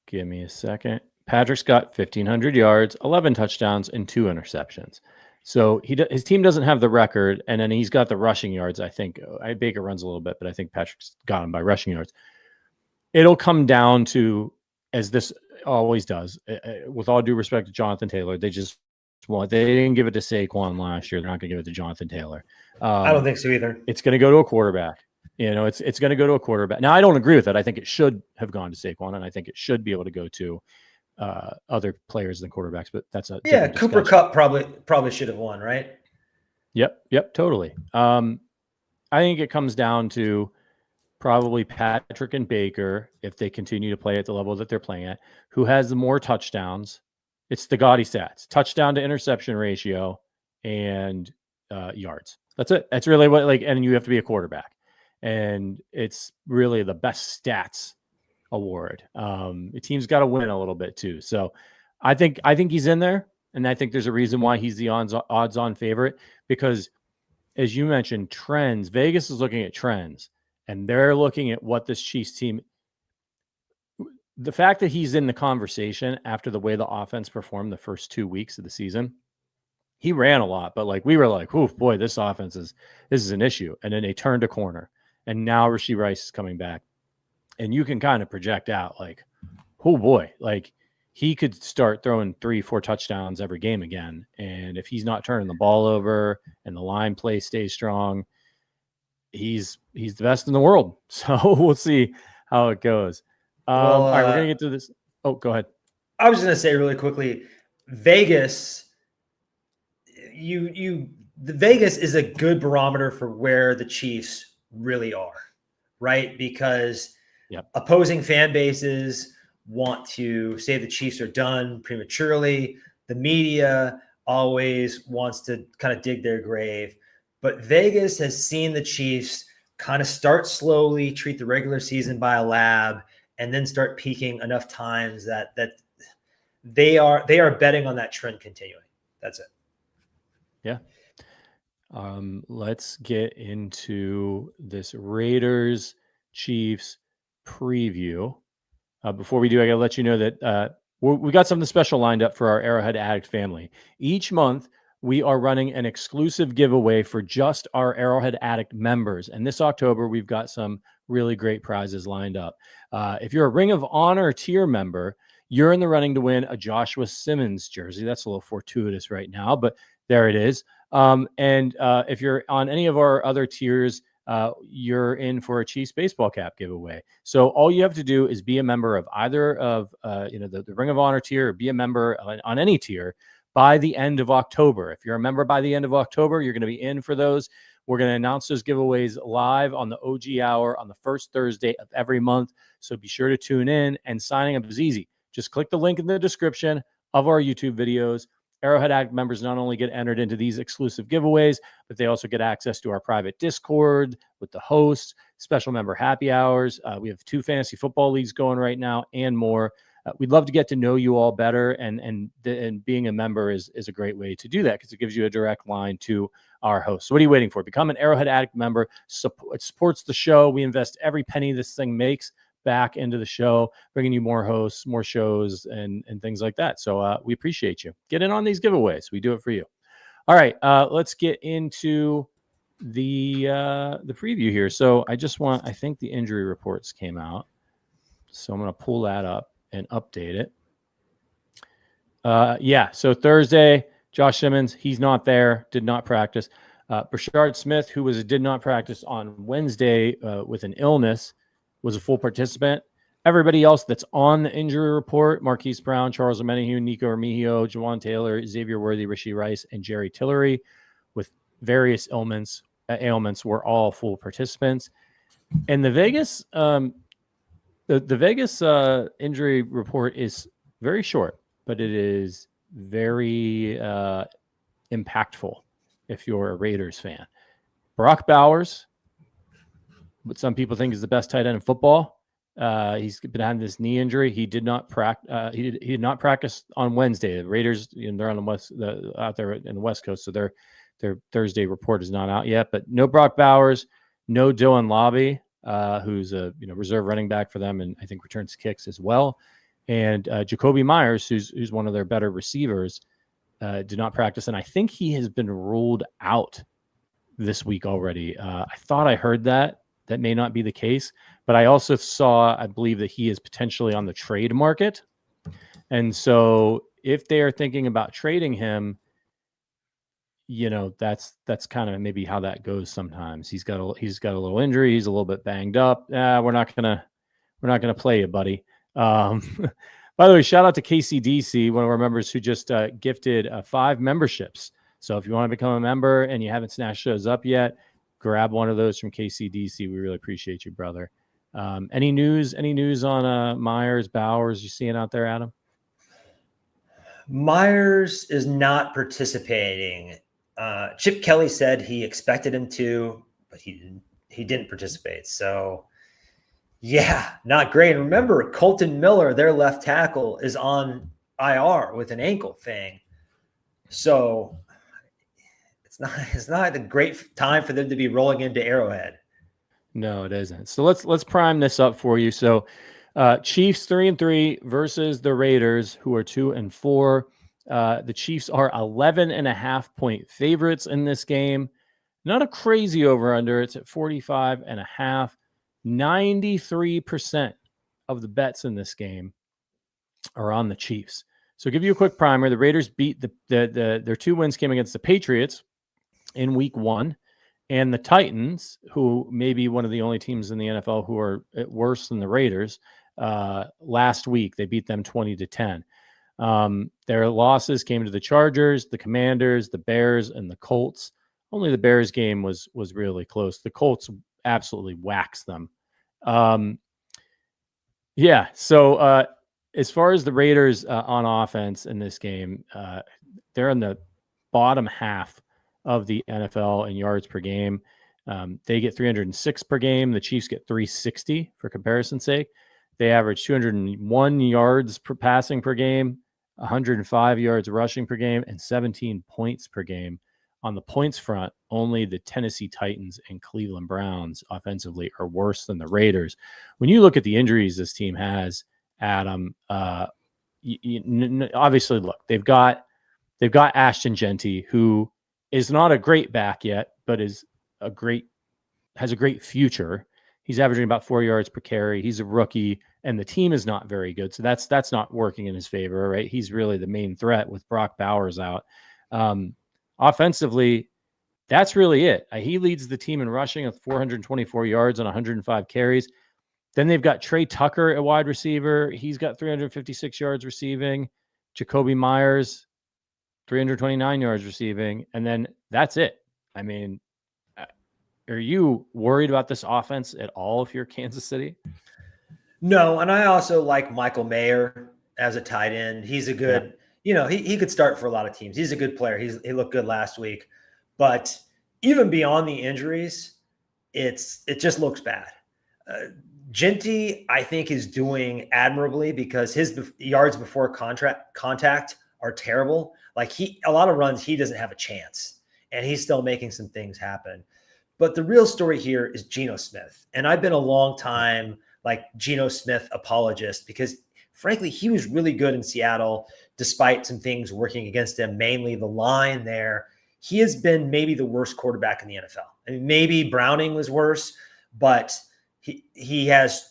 Give me a second. Patrick's got 1,500 yards, 11 touchdowns, and 2 interceptions. So his team doesn't have the record, and then he's got the rushing yards. I think Baker runs a little bit, but I think Patrick's got him by rushing yards. It'll come down to, as this always does, with all due respect to Jonathan Taylor, they didn't give it to Saquon last year. They're not going to give it to Jonathan Taylor. I don't think so either. It's going to go to a quarterback. It's going to go to a quarterback. Now, I don't agree with that. I think it should have gone to Saquon, and I think it should be able to go to other players than quarterbacks. But that's a Cooper Kupp probably should have won, right? Yep, totally. I think it comes down to probably Patrick and Baker, if they continue to play at the level that they're playing at, who has the more touchdowns. It's the gaudy stats: touchdown to interception ratio and yards. That's it. That's really what and you have to be a quarterback, and it's really the best stats award. The team's got to win a little bit too. So I think he's in there, and I think there's a reason why he's the odds-on favorite, because as you mentioned, trends. Vegas is looking at trends, and they're looking at what this Chiefs team. The fact that he's in the conversation after the way the offense performed the first 2 weeks of the season, he ran a lot, but we were like, "Oof, boy, this offense is an issue." And then they turned a corner, and now Rashee Rice is coming back, and you can kind of project out oh boy, he could start throwing 3-4 touchdowns every game again. And if he's not turning the ball over and the line play stays strong, he's the best in the world. So we'll see how it goes. All right, we're going to get to this. Oh, go ahead. I was going to say really quickly, Vegas, the Vegas is a good barometer for where the Chiefs really are, right? Because opposing fan bases want to say the Chiefs are done prematurely. The media always wants to kind of dig their grave. But Vegas has seen the Chiefs kind of start slowly, treat the regular season by a lab, and then start peaking enough times that they are betting on that trend continuing. That's it. Yeah. Let's get into this Raiders Chiefs preview. Before we do, I got to let you know that we got something special lined up for our Arrowhead Addict family. Each month, we are running an exclusive giveaway for just our Arrowhead Addict members. And this October, we've got some really great prizes lined up. If you're a Ring of Honor tier member, you're in the running to win a Joshua Simmons jersey. That's a little fortuitous right now, but there it is. If you're on any of our other tiers, you're in for a Chiefs baseball cap giveaway. So all you have to do is be a member of either of the Ring of Honor tier, or be a member on any tier by the end of October. If you're a member by the end of October, you're going to be in for those. We're going to announce those giveaways live on the OG Hour on the first Thursday of every month. So be sure to tune in, and signing up is easy. Just click the link in the description of our YouTube videos. Arrowhead Addict members not only get entered into these exclusive giveaways, but they also get access to our private Discord with the hosts, special member happy hours. We have 2 fantasy football leagues going right now, and more. We'd love to get to know you all better, and being a member is a great way to do that, because it gives you a direct line to our hosts. So what are you waiting for? Become an Arrowhead Addict member. It supports the show. We invest every penny this thing makes back into the show, bringing you more hosts, more shows, and things like that. So we appreciate you. Get in on these giveaways. We do it for you. All right, let's get into the preview here. So I think the injury reports came out. So I'm going to pull that up and update it. So Thursday, Josh Simmons, he's not there, did not practice. Brashard Smith, who did not practice on Wednesday with an illness, was a full participant. Everybody else that's on the injury report, Marquise Brown, Charles Omenihu, Nico Armigio, Jawan Taylor, Xavier Worthy, Rishi Rice, and Jerry Tillery, with various ailments, were all full participants. And the Vegas injury report is very short, but it is very impactful if you're a Raiders fan. Brock Bowers, what some people think is the best tight end in football. He's been having this knee injury. He did not practice. He did not practice on Wednesday. The Raiders, they're on the west, out there in the West Coast, so their Thursday report is not out yet. But no Brock Bowers, no Dylan Lobby, who's a reserve running back for them, and I think returns kicks as well. And Jacoby Myers, who's one of their better receivers, did not practice, and I think he has been ruled out this week already. I thought I heard that. That may not be the case, but I also I believe that he is potentially on the trade market. And so if they are thinking about trading him, that's kind of maybe how that goes sometimes. He's got a little injury. He's a little bit banged up. We're not going to play you, buddy. By the way, shout out to KCDC, one of our members who just gifted 5 memberships. So if you want to become a member and you haven't snatched those up yet, grab one of those from KCDC. We really appreciate you, brother. Any news on Myers, Bowers you seeing out there, Adam? Myers is not participating. Chip Kelly said he expected him to, but he didn't participate. So yeah, not great. And remember, Colton Miller, their left tackle, is on IR with an ankle thing. So it's not a great time for them to be rolling into Arrowhead. No, it isn't. So let's prime this up for you. So Chiefs 3-3 versus the Raiders, who are 2-4. The Chiefs are 11.5-point favorites in this game. Not a crazy over-under. It's at 45.5. 93% of the bets in this game are on the Chiefs. So give you a quick primer. The Raiders beat their 2 wins came against the Patriots in week 1, and the Titans, who may be one of the only teams in the NFL who are worse than the Raiders, last week. They beat them 20-10. Their losses came to the Chargers, the Commanders, the Bears, and the Colts. Only the Bears game was really close. The Colts absolutely waxed them. So as far as the Raiders on offense in this game, they're in the bottom half of the NFL in yards per game. They get 306 per game. The Chiefs get 360 for comparison's sake. They average 201 yards per passing per game, 105 yards rushing per game, and 17 points per game. On the points front, only the Tennessee Titans and Cleveland Browns offensively are worse than the Raiders. When you look at the injuries this team has, Adam, obviously, look, they've got Ashton Genty, who is not a great back yet, but has a great future. He's averaging about 4 yards per carry. He's a rookie, and the team is not very good. So that's not working in his favor, right? He's really the main threat with Brock Bowers out. Offensively, that's really it. He leads the team in rushing with 424 yards on 105 carries. Then they've got Trey Tucker at wide receiver. He's got 356 yards receiving. Jacoby Myers, 329 yards receiving. And then that's it. I mean, are you worried about this offense at all if you're Kansas City? No, and I also like Michael Mayer as a tight end. He's a good, he could start for a lot of teams. He's a good player. He looked good last week. But even beyond the injuries, it just looks bad. Genty, I think, is doing admirably because his yards before contact are terrible. Like a lot of runs, he doesn't have a chance, and he's still making some things happen. But the real story here is Geno Smith. And I've been a long time Geno Smith apologist because, frankly, he was really good in Seattle despite some things working against him, mainly the line there. He has been maybe the worst quarterback in the NFL. I mean, maybe Browning was worse, but he has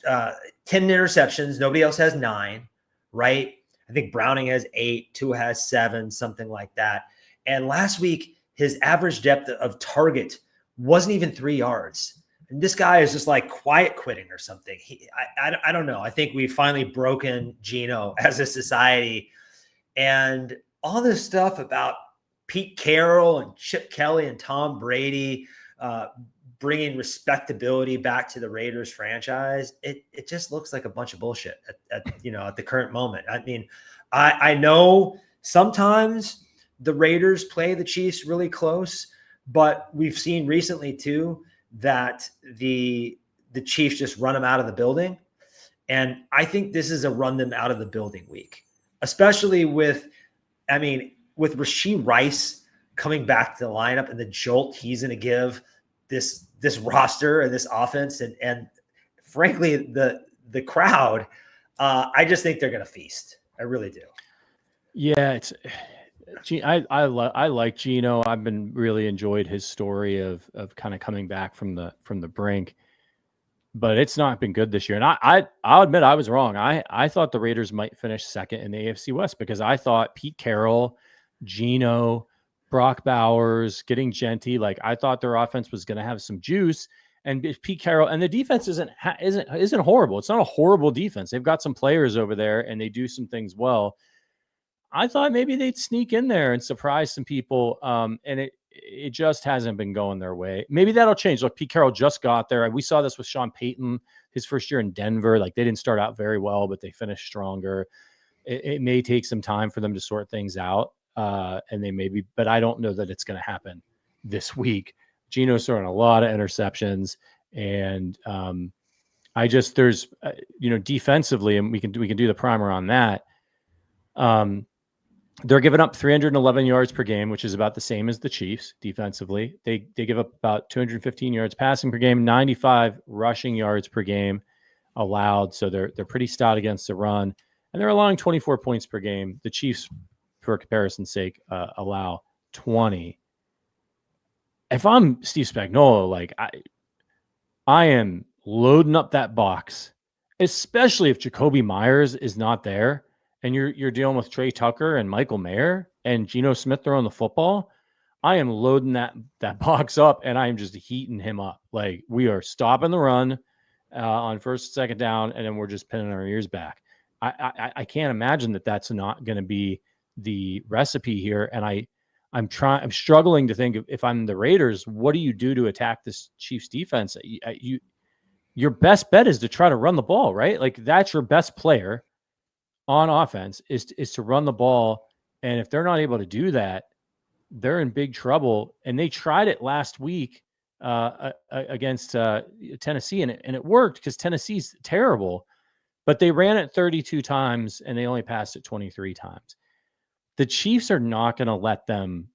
10 interceptions. Nobody else has 9, right? I think Browning has 8, Tua has 7, something like that. And last week, his average depth of target wasn't even 3 yards. And this guy is just like quiet quitting or something. I don't know. I think we've finally broken Geno as a society. And all this stuff about Pete Carroll and Chip Kelly and Tom Brady bringing respectability back to the Raiders franchise, it just looks like a bunch of bullshit at the current moment. I mean, I know sometimes the Raiders play the Chiefs really close, but we've seen recently too that the Chiefs just run them out of the building. And I think this is a run them out of the building week, especially with Rashee Rice coming back to the lineup and the jolt he's going to give this roster and this offense. And frankly, the crowd, I just think they're going to feast. I really do. Yeah, I like Geno. I've been really enjoyed his story of kind of coming back from the brink, but it's not been good this year. And I'll admit I was wrong. I thought the Raiders might finish second in the AFC West because I thought Pete Carroll, Geno, Brock Bowers, getting Genty, I thought their offense was going to have some juice. And if Pete Carroll and the defense isn't horrible. It's not a horrible defense. They've got some players over there and they do some things well. I thought maybe they'd sneak in there and surprise some people. And it just hasn't been going their way. Maybe that'll change. Look, Pete Carroll just got there. We saw this with Sean Payton, his first year in Denver. They didn't start out very well, but they finished stronger. It may take some time for them to sort things out. And they maybe, but I don't know that it's going to happen this week. Geno's throwing a lot of interceptions, and there's defensively, and we can do the primer on that. They're giving up 311 yards per game, which is about the same as the Chiefs defensively. They give up about 215 yards passing per game, 95 rushing yards per game allowed. So they're pretty stout against the run, and they're allowing 24 points per game. The Chiefs, for comparison's sake, allow 20. If I'm Steve Spagnuolo, I am loading up that box, especially if Jacoby Myers is not there and you're dealing with Trey Tucker and Michael Mayer and Geno Smith throwing the football. I am loading that box up and I am just heating him up. We are stopping the run on first, second down, and then we're just pinning our ears back. I can't imagine that that's not going to be the recipe here. And I'm struggling to think if I'm the Raiders, what do you do to attack this Chiefs defense? Your best bet is to try to run the ball, right? Like that's your best player on offense is to run the ball. And if they're not able to do that, they're in big trouble. And they tried it last week against Tennessee, and it worked because Tennessee's terrible, but they ran it 32 times and they only passed it 23 times. The Chiefs are not going to let them,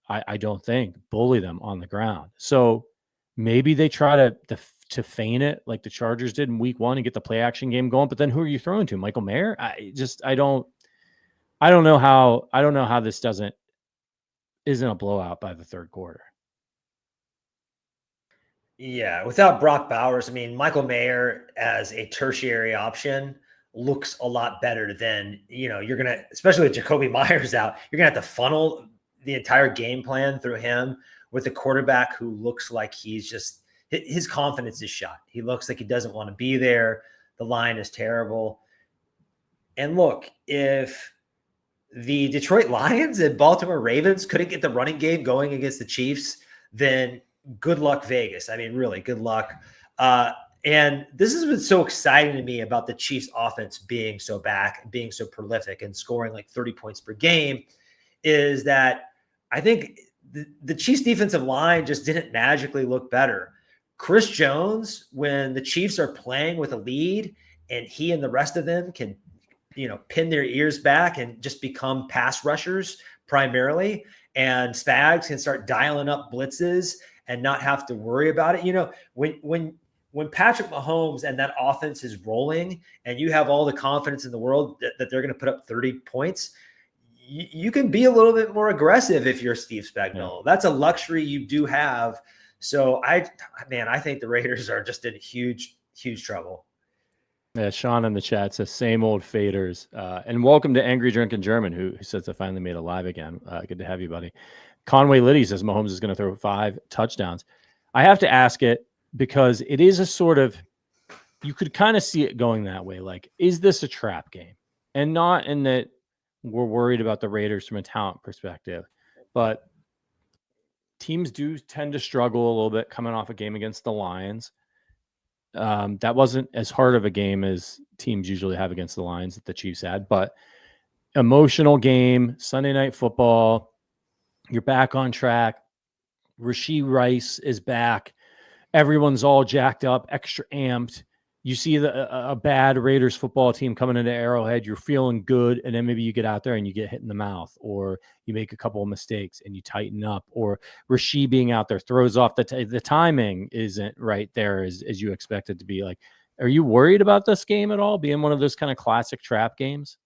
I don't think, bully them on the ground. So maybe they try to feign it like the Chargers did in week 1 and get the play action game going. But then who are you throwing to? Michael Mayer? I don't know how this isn't a blowout by the third quarter. Yeah, without Brock Bowers, I mean, Michael Mayer as a tertiary option looks a lot better than, you're going to, especially with Jacoby Myers out, you're going to have to funnel the entire game plan through him with a quarterback who looks like his confidence is shot. He looks like he doesn't want to be there. The line is terrible. And look, if the Detroit Lions and Baltimore Ravens couldn't get the running game going against the Chiefs, then good luck, Vegas. I mean, really, good luck. And this has been so exciting to me about the Chiefs offense being so back, being so prolific and scoring like 30 points per game, is that I think the Chiefs defensive line just didn't magically look better. Chris Jones, when the Chiefs are playing with a lead and he and the rest of them can, pin their ears back and just become pass rushers primarily, and Spags can start dialing up blitzes and not have to worry about it. When Patrick Mahomes and that offense is rolling and you have all the confidence in the world that they're going to put up 30 points, you can be a little bit more aggressive if you're Steve Spagnuolo. Yeah. That's a luxury you do have. So I think the Raiders are just in huge, huge trouble. Yeah, Sean in the chat says same old faders. And welcome to Angry Drinking German, who says I finally made it live again. Good to have you, buddy. Conway Liddy says Mahomes is going to throw 5 touchdowns. I have to ask it because it is a sort of, you could kind of see it going that way. Like, is this a trap game? And not in that we're worried about the Raiders from a talent perspective, but teams do tend to struggle a little bit coming off a game against the Lions. That wasn't as hard of a game as teams usually have against the Lions that the Chiefs had, but emotional game, Sunday Night Football, you're back on track. Rashee Rice is back. Everyone's all jacked up, extra amped. You see a bad Raiders football team coming into Arrowhead, you're feeling good, and then maybe you get out there and you get hit in the mouth, or you make a couple of mistakes and you tighten up, or Rashee being out there throws off the timing isn't right there as you expect it to be. Like, are you worried about this game at all being one of those kind of classic trap games?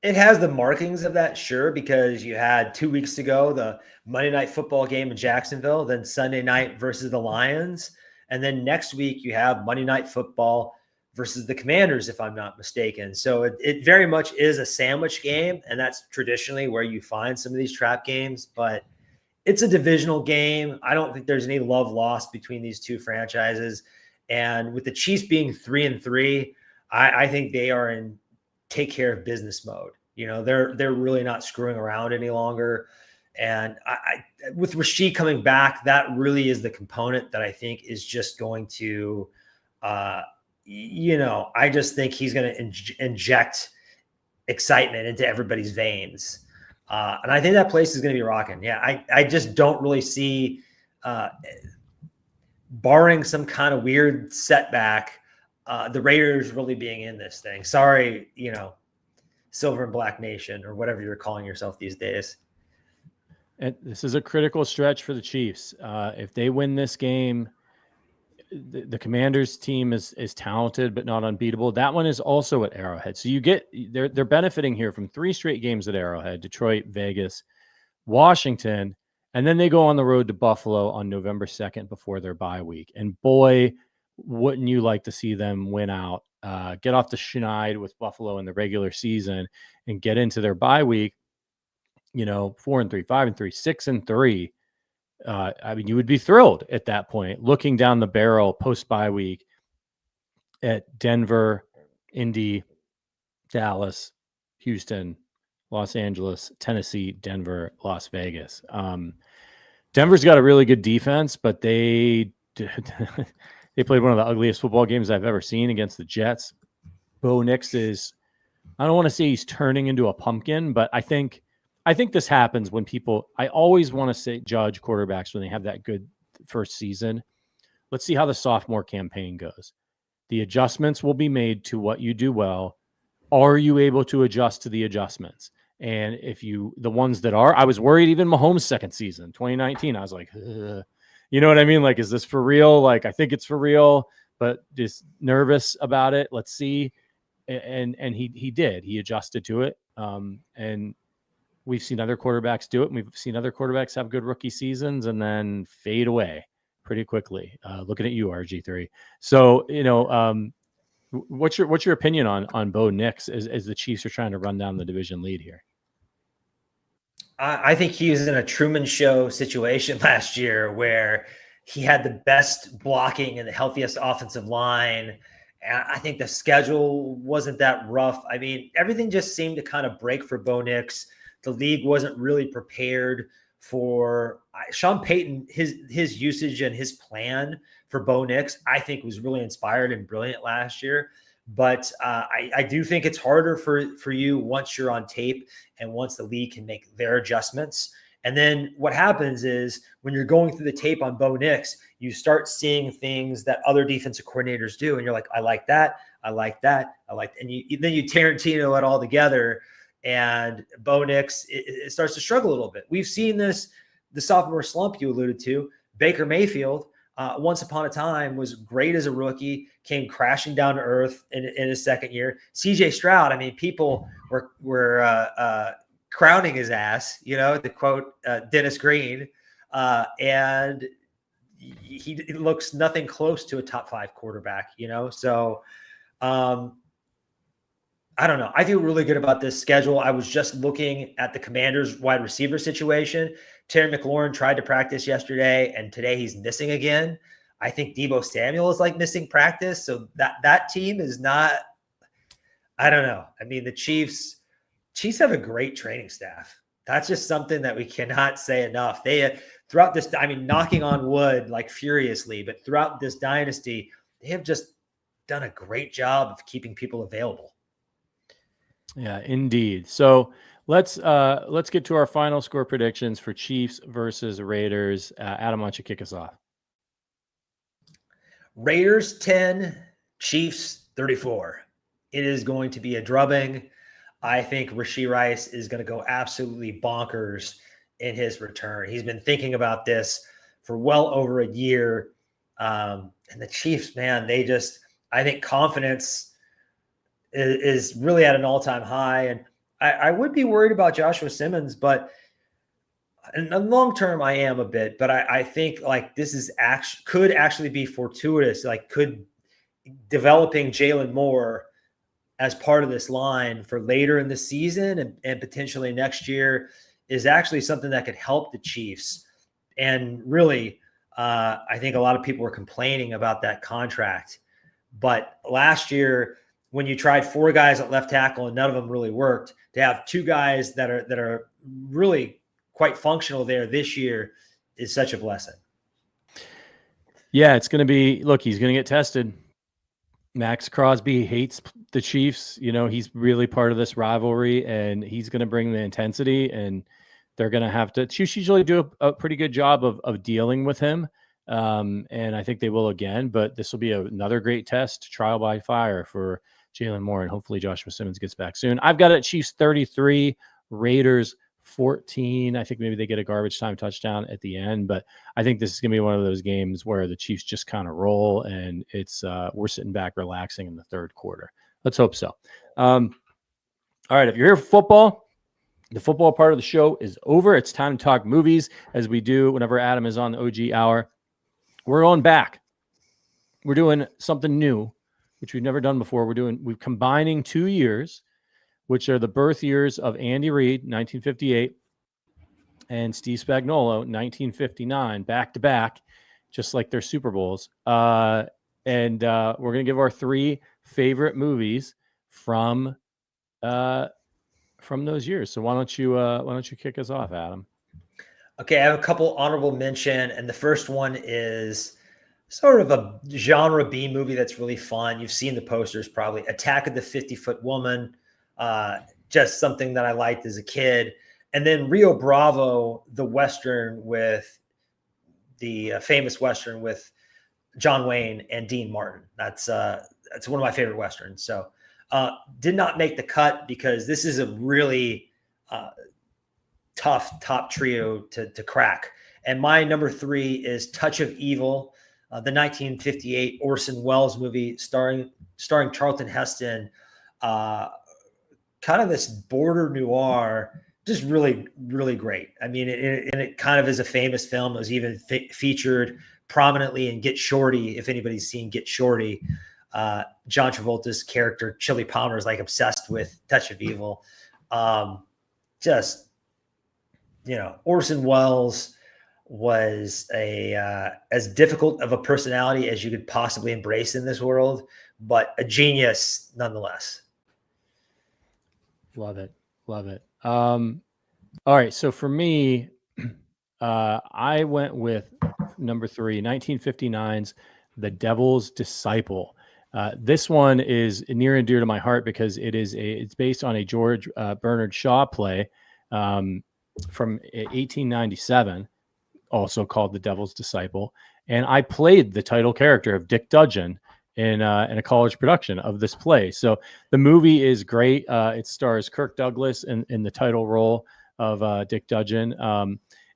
It has the markings of that, sure, because you had 2 weeks ago the Monday Night Football game in Jacksonville, then Sunday night versus the Lions. And then next week you have Monday Night Football versus the Commanders, if I'm not mistaken. So it very much is a sandwich game, and that's traditionally where you find some of these trap games. But it's a divisional game. I don't think there's any love lost between these two franchises. And with the Chiefs being 3-3, I think they are in take care of business mode. They're really not screwing around any longer. And with Rashee coming back, that really is the component that I think is just going to, I just think he's going to inject excitement into everybody's veins. And I think that place is going to be rocking. Yeah, I just don't really see, barring some kind of weird setback, the Raiders really being in this thing. Sorry, Silver and Black Nation or whatever you're calling yourself these days. And this is a critical stretch for the Chiefs. If they win this game, the Commanders team is talented but not unbeatable. That one is also at Arrowhead. So they're benefiting here from 3 straight games at Arrowhead: Detroit, Vegas, Washington, and then they go on the road to Buffalo on November 2nd before their bye week. And boy, wouldn't you like to see them win out, get off the schneid with Buffalo in the regular season and get into their bye week, 4-3, 5-3, 6-3. I mean, you would be thrilled at that point, looking down the barrel post-bye week at Denver, Indy, Dallas, Houston, Los Angeles, Tennessee, Denver, Las Vegas. Denver's got a really good defense, but they played one of the ugliest football games I've ever seen against the Jets. Bo Nix is, I don't want to say he's turning into a pumpkin, but I think this happens when people, I always want to say judge quarterbacks when they have that good first season. Let's see how the sophomore campaign goes. The adjustments will be made to what you do well. Are you able to adjust to the adjustments? And if the ones that are, I was worried even Mahomes' second season, 2019, I was like, ugh. You know what I mean? Like, is this for real? Like, I think it's for real, but just nervous about it. Let's see. And he did. He adjusted to it. And we've seen other quarterbacks do it. And we've seen other quarterbacks have good rookie seasons and then fade away pretty quickly. Looking at you, RG3. So, what's your opinion on Bo Nix as the Chiefs are trying to run down the division lead here? I think he was in a Truman Show situation last year where he had the best blocking and the healthiest offensive line. And I think the schedule wasn't that rough. I mean, everything just seemed to kind of break for Bo Nix. The league wasn't really prepared for Sean Payton. His usage and his plan for Bo Nix, I think, was really inspired and brilliant last year. But I do think it's harder for you once you're on tape and once the league can make their adjustments. And then what happens is when you're going through the tape on Bo Nix, you start seeing things that other defensive coordinators do. And you're like, I like that. I like that. And then you Tarantino it all together. And Bo Nix, it starts to struggle a little bit. We've seen this, the sophomore slump you alluded to. Baker Mayfield, once upon a time, was great as a rookie, came crashing down to earth in his second year. CJ Stroud, I mean, people were crowning his ass, to quote Dennis Green, and he looks nothing close to a top 5 quarterback, So I don't know. I feel really good about this schedule. I was just looking at the Commanders' wide receiver situation. Terry McLaurin tried to practice yesterday, and today he's missing again. I think Deebo Samuel is missing practice. So that team is not, I don't know. I mean, the Chiefs have a great training staff. That's just something that we cannot say enough. They, throughout this, knocking on wood furiously, but throughout this dynasty, they have just done a great job of keeping people available. Yeah, indeed. So let's get to our final score predictions for Chiefs versus Raiders. Adam, why don't you kick us off? Raiders 10, Chiefs 34. It is going to be a drubbing. I think Rashee Rice is going to go absolutely bonkers in his return. He's been thinking about this for well over a year. And the Chiefs, man, I think confidence is really at an all-time high. And I would be worried about Joshua Simmons, but in the long term, I am a bit. But I think this is could actually be fortuitous. Could developing Jalen Moore as part of this line for later in the season and potentially next year is actually something that could help the Chiefs. And really, I think a lot of people were complaining about that contract. But last year, when you tried 4 guys at left tackle and none of them really worked, to have 2 guys that are really quite functional there this year is such a blessing. Yeah, it's going to be, look, he's going to get tested. Maxx Crosby hates the Chiefs. He's really part of this rivalry, and he's going to bring the intensity, and they're going to have to. Chiefs usually do a pretty good job of dealing with him, and I think they will again. But this will be another great test, trial by fire for Jalen Moore, and hopefully Joshua Simmons gets back soon. I've got it Chiefs 33, Raiders 14. I think maybe they get a garbage time touchdown at the end, but I think this is going to be one of those games where the Chiefs just kind of roll, and it's we're sitting back relaxing in the third quarter. Let's hope so. All right, if you're here for football, the football part of the show is over. It's time to talk movies, as we do whenever Adam is on the OG Hour. We're going back. We're doing something new, which we've never done before. We're combining 2 years, which are the birth years of Andy Reid, 1958, and Steve Spagnuolo, 1959, back to back, just like their Super Bowls. And we're going to give our 3 favorite movies from those years. So why don't you kick us off, Adam? Okay, I have a couple honorable mention, and the first one is sort of a genre B movie that's really fun. You've seen the posters probably. Attack of the 50-Foot Woman, just something that I liked as a kid. And then Rio Bravo, the Western with the famous Western with John Wayne and Dean Martin. That's one of my favorite Westerns. So did not make the cut because this is a really tough top trio to crack. And my number 3 is Touch of Evil, the 1958 Orson Welles movie starring Charlton Heston. Kind of this border noir, just really, really great. I mean, it kind of is a famous film. It was even featured prominently in Get Shorty. If anybody's seen Get Shorty, John Travolta's character, Chili Palmer, is like obsessed with Touch of Evil. Orson Welles was as difficult of a personality as you could possibly embrace in this world, but a genius nonetheless. Love it. All right. So for me, I went with number 3, 1959's The Devil's Disciple. This one is near and dear to my heart because it's based on a George Bernard Shaw play from 1897, also called The Devil's Disciple. And I played the title character of Dick Dudgeon in a college production of this play. So the movie is great. It stars Kirk Douglas in the title role of Dick Dudgeon.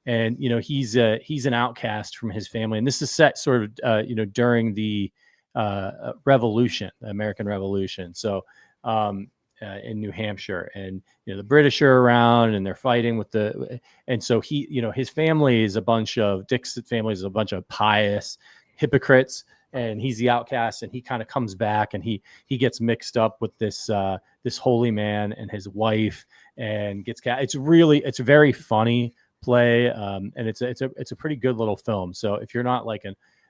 And he's an outcast from his family, and this is set sort of during the Revolution, the American Revolution. So in New Hampshire, and the British are around, and they're fighting with and so his family is Dick's family is a bunch of pious hypocrites, and he's the outcast, and he kind of comes back, and he gets mixed up with this holy man and his wife, and it's a very funny play, and it's a pretty good little film. So if you're not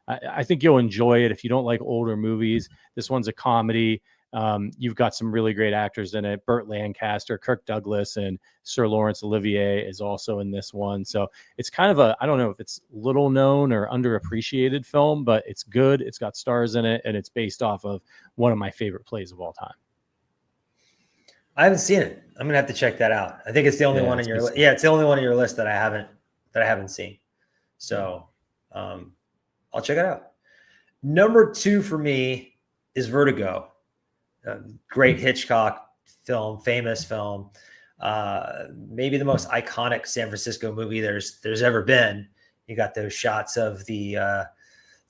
I think you'll enjoy it. If you don't like older movies, this one's a comedy. You've got some really great actors in it. Burt Lancaster, Kirk Douglas, and Sir Laurence Olivier is also in this one. So it's kind of I don't know if it's little known or underappreciated film, but it's good. It's got stars in it, and it's based off of one of my favorite plays of all time. I haven't seen it. I'm gonna have to check that out. I think it's the only one in your list. Yeah, it's the only one on your list that I haven't seen. So I'll check it out. Number 2 for me is Vertigo. Great Hitchcock film, famous film. Maybe the most iconic San Francisco movie there's ever been. You got those shots of the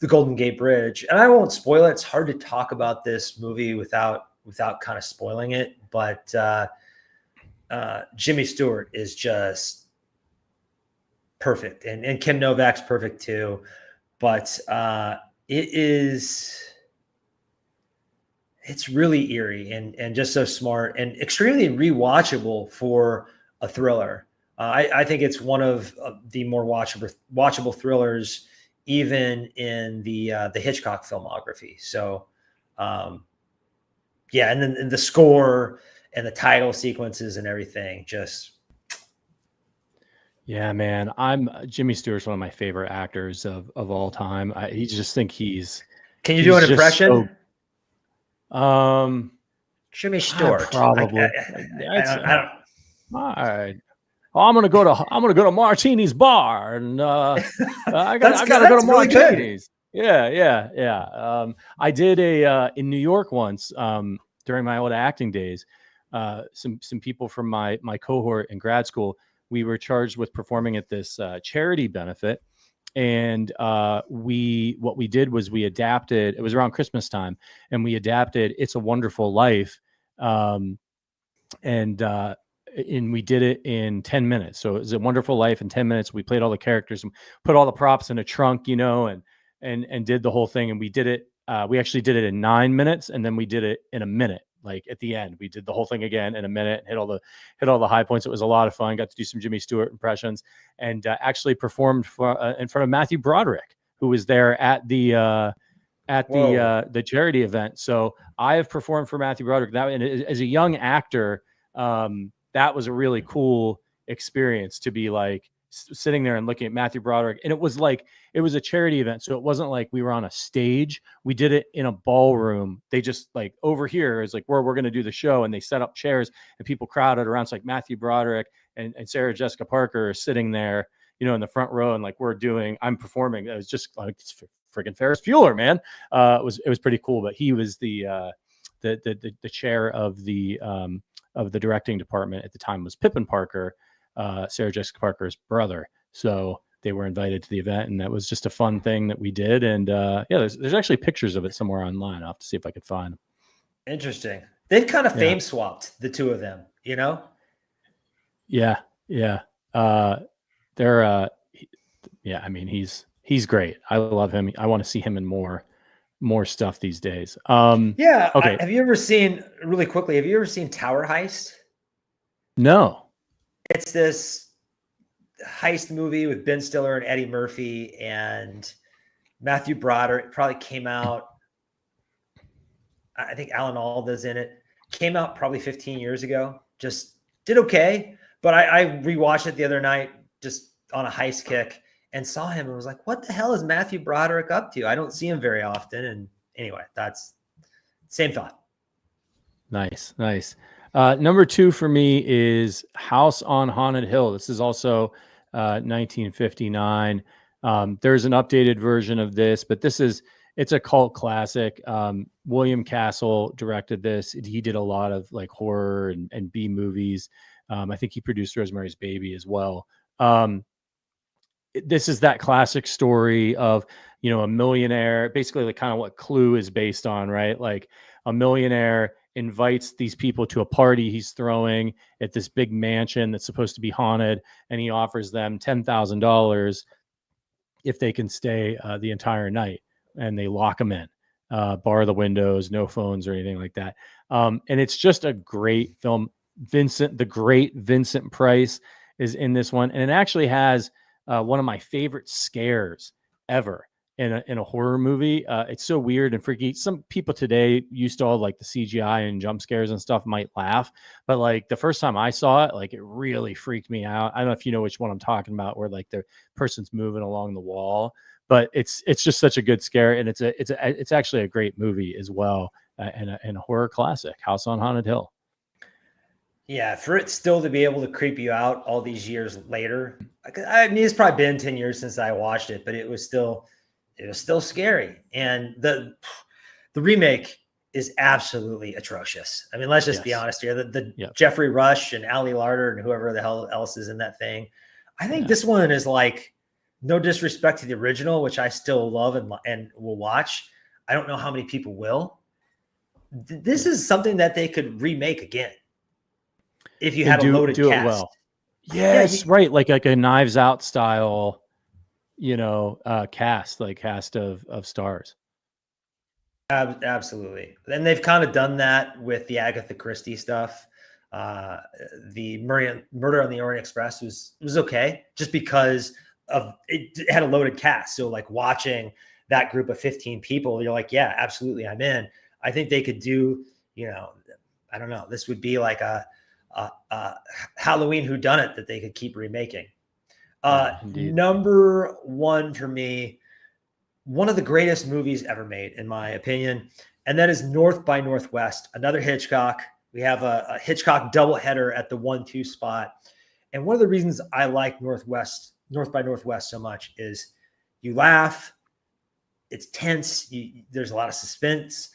Golden Gate Bridge, and I won't spoil it. It's hard to talk about this movie without kind of spoiling it. But Jimmy Stewart is just perfect, and Kim Novak's perfect too. But it's really eerie and just so smart and extremely rewatchable for a thriller. I think it's one of the more watchable thrillers, even in the Hitchcock filmography. So, and then the score and the title sequences and everything, just. Yeah, man. Jimmy Stewart's one of my favorite actors of all time. I just think he's. Can you do an impression? Jimmy Stewart. Probably. I don't. All right. Oh, I'm gonna go to Martini's bar, and I gotta go to Martini's. Yeah. I did in New York once during my old acting days. Some people from my cohort in grad school, we were charged with performing at this charity benefit. And what we did was we adapted, it was around Christmas time, and we adapted It's a Wonderful Life. And we did it in 10 minutes. So it was A Wonderful Life in 10 minutes. We played all the characters and put all the props in a trunk, and did the whole thing. And we did it. We actually did it in 9 minutes, and then we did it in a minute. Like at the end, we did the whole thing again in a minute, hit all the high points. It was a lot of fun. Got to do some Jimmy Stewart impressions, and actually performed in front of Matthew Broderick, who was there at the at the charity event. So I have performed for Matthew Broderick. That, and as a young actor, that was a really cool experience to be like sitting there and looking at Matthew Broderick. And it was a charity event. So it wasn't like we were on a stage. We did it in a ballroom. They just like over here is like where we're going to do the show. And they set up chairs and people crowded around. It's like Matthew Broderick and Sarah Jessica Parker are sitting there, in the front row. And like I'm performing. It was just like freaking Ferris Bueller, man. It was pretty cool. But he was the chair of the directing department at the time was Pippin Parker, Sarah Jessica Parker's brother. So they were invited to the event, and that was just a fun thing that we did. And there's actually pictures of it somewhere online. I'll have to see if I could find them. Interesting. They've kind of fame swapped, the two of them, Yeah. They're I mean, he's great. I love him. I want to see him in more stuff these days. Okay. Have you ever seen Tower Heist? No. It's this heist movie with Ben Stiller and Eddie Murphy and Matthew Broderick. It probably came out. I think Alan Alda's in it. Came out probably 15 years ago. Just did okay. But I rewatched it the other night just on a heist kick and saw him and was like, what the hell is Matthew Broderick up to? I don't see him very often. And anyway, that's same thought. Nice. Number 2 for me is House on Haunted Hill. This is also 1959. There's an updated version of this, but it's a cult classic. William Castle directed this. He did a lot of like horror and B movies. I think he produced Rosemary's Baby as well. This is that classic story of, a millionaire, basically like kind of what Clue is based on, right? Like a millionaire invites these people to a party he's throwing at this big mansion that's supposed to be haunted, and he offers them $10,000 if they can stay the entire night, and they lock them in, bar the windows, no phones or anything like that. And it's just a great film. The great Vincent Price is in this one, and it actually has one of my favorite scares ever in a horror movie. It's so weird and freaky. Some people today used to all like the CGI and jump scares and stuff might laugh, but like the first time I saw it, like it really freaked me out. I don't know if you know which one I'm talking about, where like the person's moving along the wall, but it's just such a good scare, and it's actually a great movie as well, and a horror classic, House on Haunted Hill. Yeah, for it still to be able to creep you out all these years later. I mean, it's probably been 10 years since I watched it, but it was still scary. And the remake is absolutely atrocious. I mean, let's just be honest here. Jeffrey Rush and Ali Larter and whoever the hell else is in that thing. I think this one is like, no disrespect to the original, which I still love and will watch. I don't know how many people will. This is something that they could remake again. If you had a loaded cast. It well. Yes, right. Like a Knives Out style, cast of stars. Absolutely. And they've kind of done that with the Agatha Christie stuff. The Murder on the Orient Express was okay, just because of it had a loaded cast. So like watching that group of 15 people, you're like, yeah, absolutely, I'm in. I think they could do, I don't know. This would be like a Halloween whodunit that they could keep remaking. Number 1 for me, one of the greatest movies ever made, in my opinion, and that is North by Northwest, another Hitchcock. We have a Hitchcock doubleheader at the 1-2 spot. And one of the reasons I like North by Northwest so much is you laugh, it's tense, there's a lot of suspense,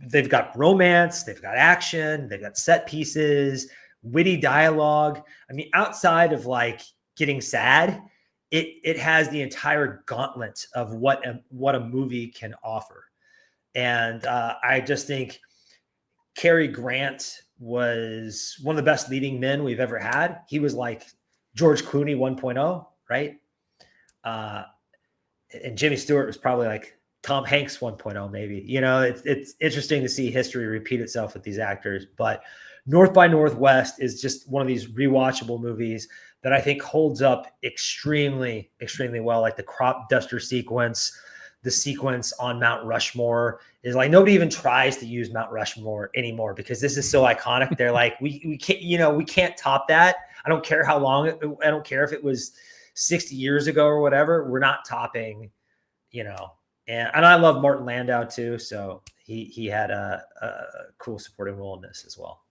they've got romance, they've got action, they've got set pieces, witty dialogue. I mean, outside of like getting sad, it has the entire gauntlet of what a movie can offer. And I just think Cary Grant was one of the best leading men we've ever had. He was like George Clooney 1.0, right? And Jimmy Stewart was probably like Tom Hanks 1.0, maybe. It's interesting to see history repeat itself with these actors. But North by Northwest is just one of these rewatchable movies that I think holds up extremely, extremely well, like the crop duster sequence, the sequence on Mount Rushmore is like, nobody even tries to use Mount Rushmore anymore because this is so iconic. They're like, we can't, we can't top that. I don't care how long, I don't care if it was 60 years ago or whatever, we're not topping, and I love Martin Landau too. So he had a cool supporting role in this as well.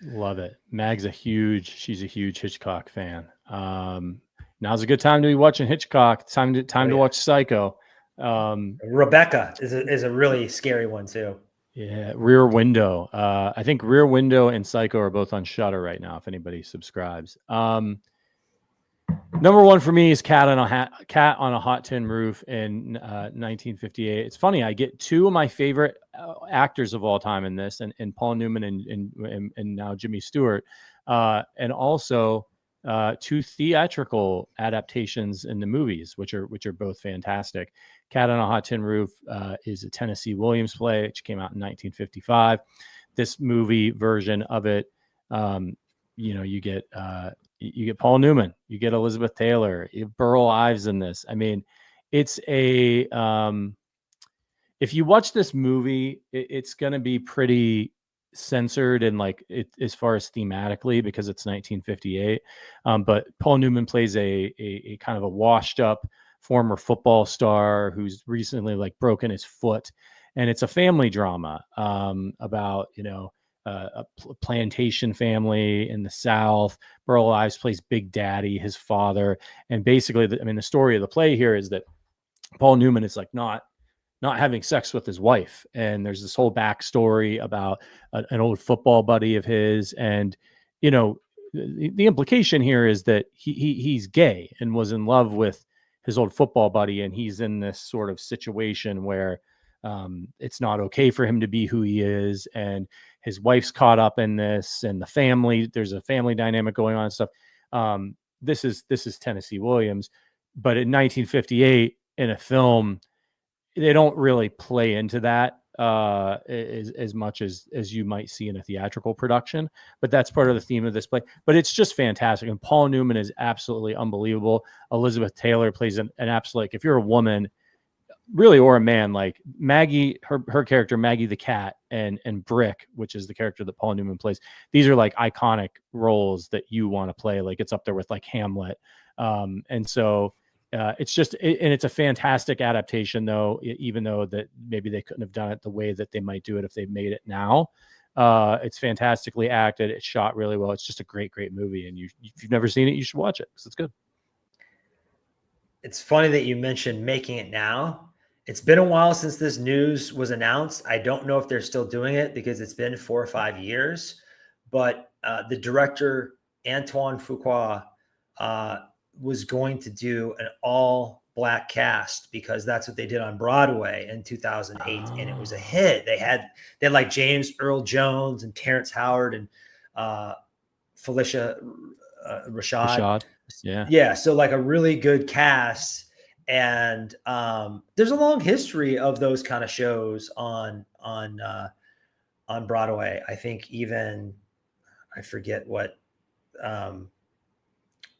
Love it. Mag's she's a huge Hitchcock fan. Now's a good time to be watching Hitchcock. Time to watch Psycho. Rebecca is a really scary one too. Yeah, Rear Window. I think Rear Window and Psycho are both on Shudder right now. If anybody subscribes. Number one for me is Cat on a Hot Tin Roof in 1958. It's funny. I get two of my favorite actors of all time in this, and Paul Newman and now Jimmy Stewart, and also two theatrical adaptations in the movies, which are both fantastic. Cat on a Hot Tin Roof is a Tennessee Williams play, which came out in 1955. This movie version of it, you get Paul Newman, you get Elizabeth Taylor, Burl Ives in this. I mean, it's a if you watch this movie, it's going to be pretty censored and as far as thematically because it's 1958. But Paul Newman plays a kind of a washed up former football star who's recently broken his foot, and it's a family drama about a plantation family in the South. Burl Ives plays Big Daddy, his father, and basically, the story of the play here is that Paul Newman is not having sex with his wife, and there's this whole backstory about an old football buddy of his, and the implication here is that he's gay and was in love with his old football buddy, and he's in this sort of situation where it's not okay for him to be who he is, and his wife's caught up in this, and there's a family dynamic going on and stuff. This is Tennessee Williams, but in 1958 in a film, they don't really play into that as much as you might see in a theatrical production, but that's part of the theme of this play. But it's just fantastic, and Paul Newman is absolutely unbelievable. Elizabeth Taylor plays an absolute, if you're a woman, really, or a man, like Maggie, her character Maggie the cat, and Brick, which is the character that Paul Newman plays. These are iconic roles that you want to play. It's up there with Hamlet, and so. It's just, and it's a fantastic adaptation, though, even though that maybe they couldn't have done it the way that they might do it if they made it now. It's fantastically acted. It's shot really well. It's just a great, great movie. And if you've never seen it, you should watch it because it's good. It's funny that you mentioned making it now. It's been a while since this news was announced. I don't know if they're still doing it because it's been 4 or 5 years. But the director, Antoine Fuqua, was going to do an all-black cast because that's what they did on Broadway in 2008, and it was a hit. They had James Earl Jones and Terrence Howard and Felicia Rashad. Yeah. So a really good cast, and there's a long history of those kind of shows on Broadway. I think I forget what.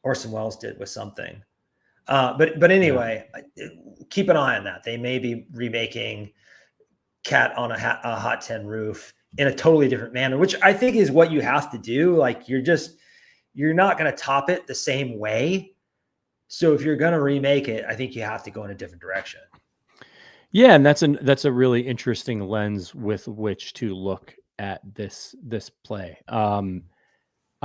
Orson Welles did with something. But anyway, keep an eye on that. They may be remaking Cat on a Hot Tin Roof in a totally different manner, which I think is what you have to do. You're not going to top it the same way. So if you're going to remake it, I think you have to go in a different direction. Yeah. And that's a really interesting lens with which to look at this play.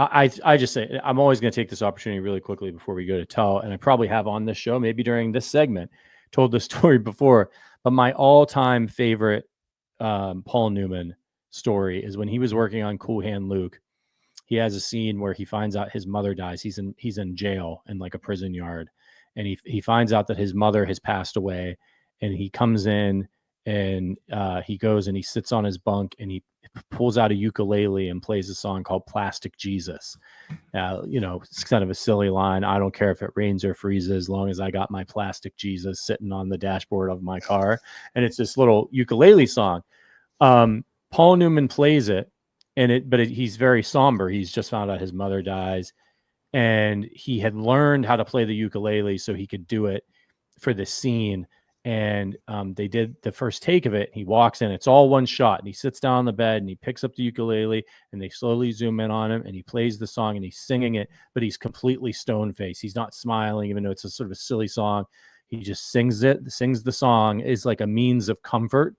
I just say I'm always going to take this opportunity really quickly before we go to tell, and I probably have on this show, maybe during this segment, told the story before, but my all-time favorite Paul Newman story is when he was working on Cool Hand Luke. He has a scene where he finds out his mother dies. He's in jail in a prison yard, and he finds out that his mother has passed away, and he comes in and he goes and he sits on his bunk and he pulls out a ukulele and plays a song called Plastic Jesus. It's kind of a silly line. I don't care if it rains or freezes as long as I got my plastic Jesus sitting on the dashboard of my car. And it's this little ukulele song. Paul Newman plays it, but he's very somber. He's just found out his mother dies, and he had learned how to play the ukulele so he could do it for this scene. And they did the first take of it. He walks in, it's all one shot, and he sits down on the bed and he picks up the ukulele and they slowly zoom in on him and he plays the song and he's singing it, but he's completely stone faced. He's not smiling, even though it's a sort of a silly song. He just sings the song is like a means of comfort.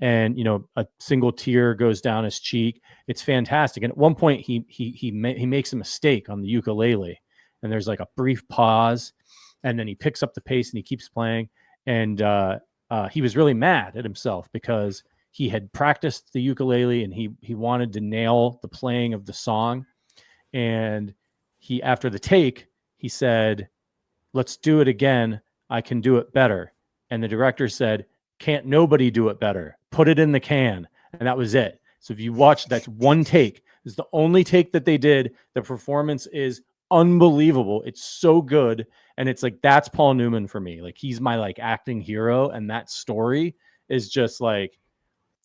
And, a single tear goes down his cheek. It's fantastic. And at one point he makes a mistake on the ukulele and there's like a brief pause and then he picks up the pace and he keeps playing. And he was really mad at himself because he had practiced the ukulele and he wanted to nail the playing of the song. And after the take, he said, "Let's do it again. I can do it better." And the director said, "Can't nobody do it better? Put it in the can." And that was it. So if you watch, that's one take. It's the only take that they did. The performance is unbelievable. It's so good. And it's like, that's Paul Newman for me. Like, he's my like acting hero. And that story is just like,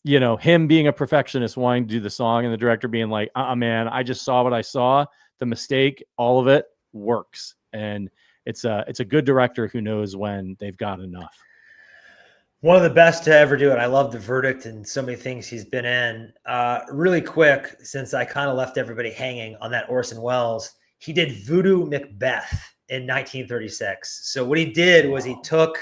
him being a perfectionist, wanting to do the song, and the director being like, man, I just saw what I saw. The mistake, all of it works. And it's a good director who knows when they've got enough. One of the best to ever do it. I love The Verdict and so many things he's been in. Really quick, since I kind of left everybody hanging on that Orson Welles, he did Voodoo Macbeth in 1936. So what he did was he took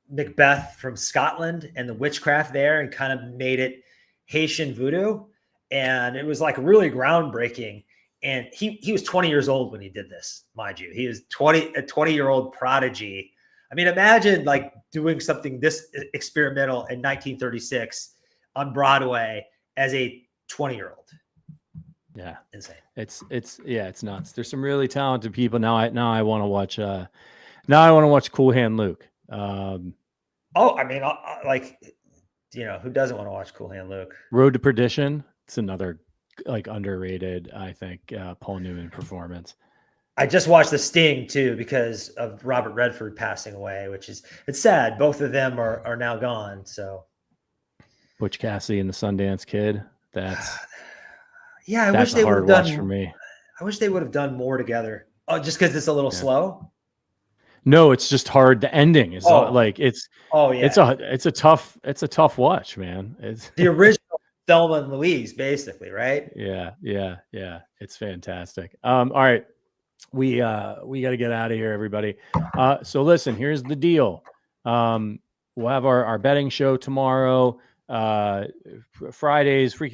Macbeth from Scotland and the witchcraft there and kind of made it Haitian voodoo. And it was like really groundbreaking. And he was 20 years old when he did this, mind you. He was a 20-year-old prodigy. I mean, imagine like doing something this experimental in 1936 on Broadway as a 20-year-old. Yeah, insane. It's nuts. There's some really talented people. Now I want to watch. Now I want to watch Cool Hand Luke. I mean, who doesn't want to watch Cool Hand Luke? Road to Perdition. It's another like underrated, I think, Paul Newman performance. I just watched The Sting too because of Robert Redford passing away, it's sad. Both of them are now gone. So Butch Cassidy and the Sundance Kid. That's I wish they would have done for me. I wish they would have done more together. Oh, just because it's a little slow. No, it's just hard. The ending is it's a tough watch, man. It's the original Thelma and Louise, basically, right? Yeah. It's fantastic. All right. We got to get out of here, everybody. So listen, here's the deal. We'll have our betting show tomorrow. Freaky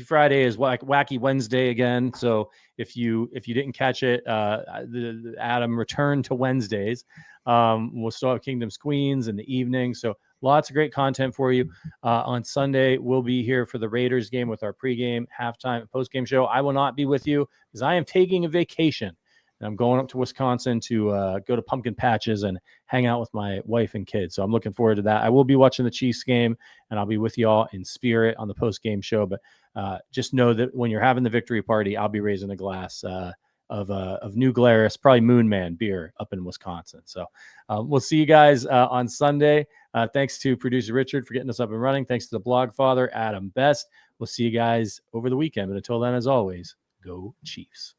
Friday is like Wacky Wednesday again. So if you didn't catch it, the Adam returned to Wednesdays. We'll still have Kingdom's Queens in the evening. So lots of great content for you. On Sunday, we'll be here for the Raiders game with our pregame, halftime, and postgame show. I will not be with you because I am taking a vacation. And I'm going up to Wisconsin to go to pumpkin patches and hang out with my wife and kids. So I'm looking forward to that. I will be watching the Chiefs game, and I'll be with y'all in spirit on the post-game show. But just know that when you're having the victory party, I'll be raising a glass of New Glarus, probably Moon Man beer up in Wisconsin. So we'll see you guys on Sunday. Thanks to producer Richard for getting us up and running. Thanks to the blog father, Adam Best. We'll see you guys over the weekend. But until then, as always, go Chiefs.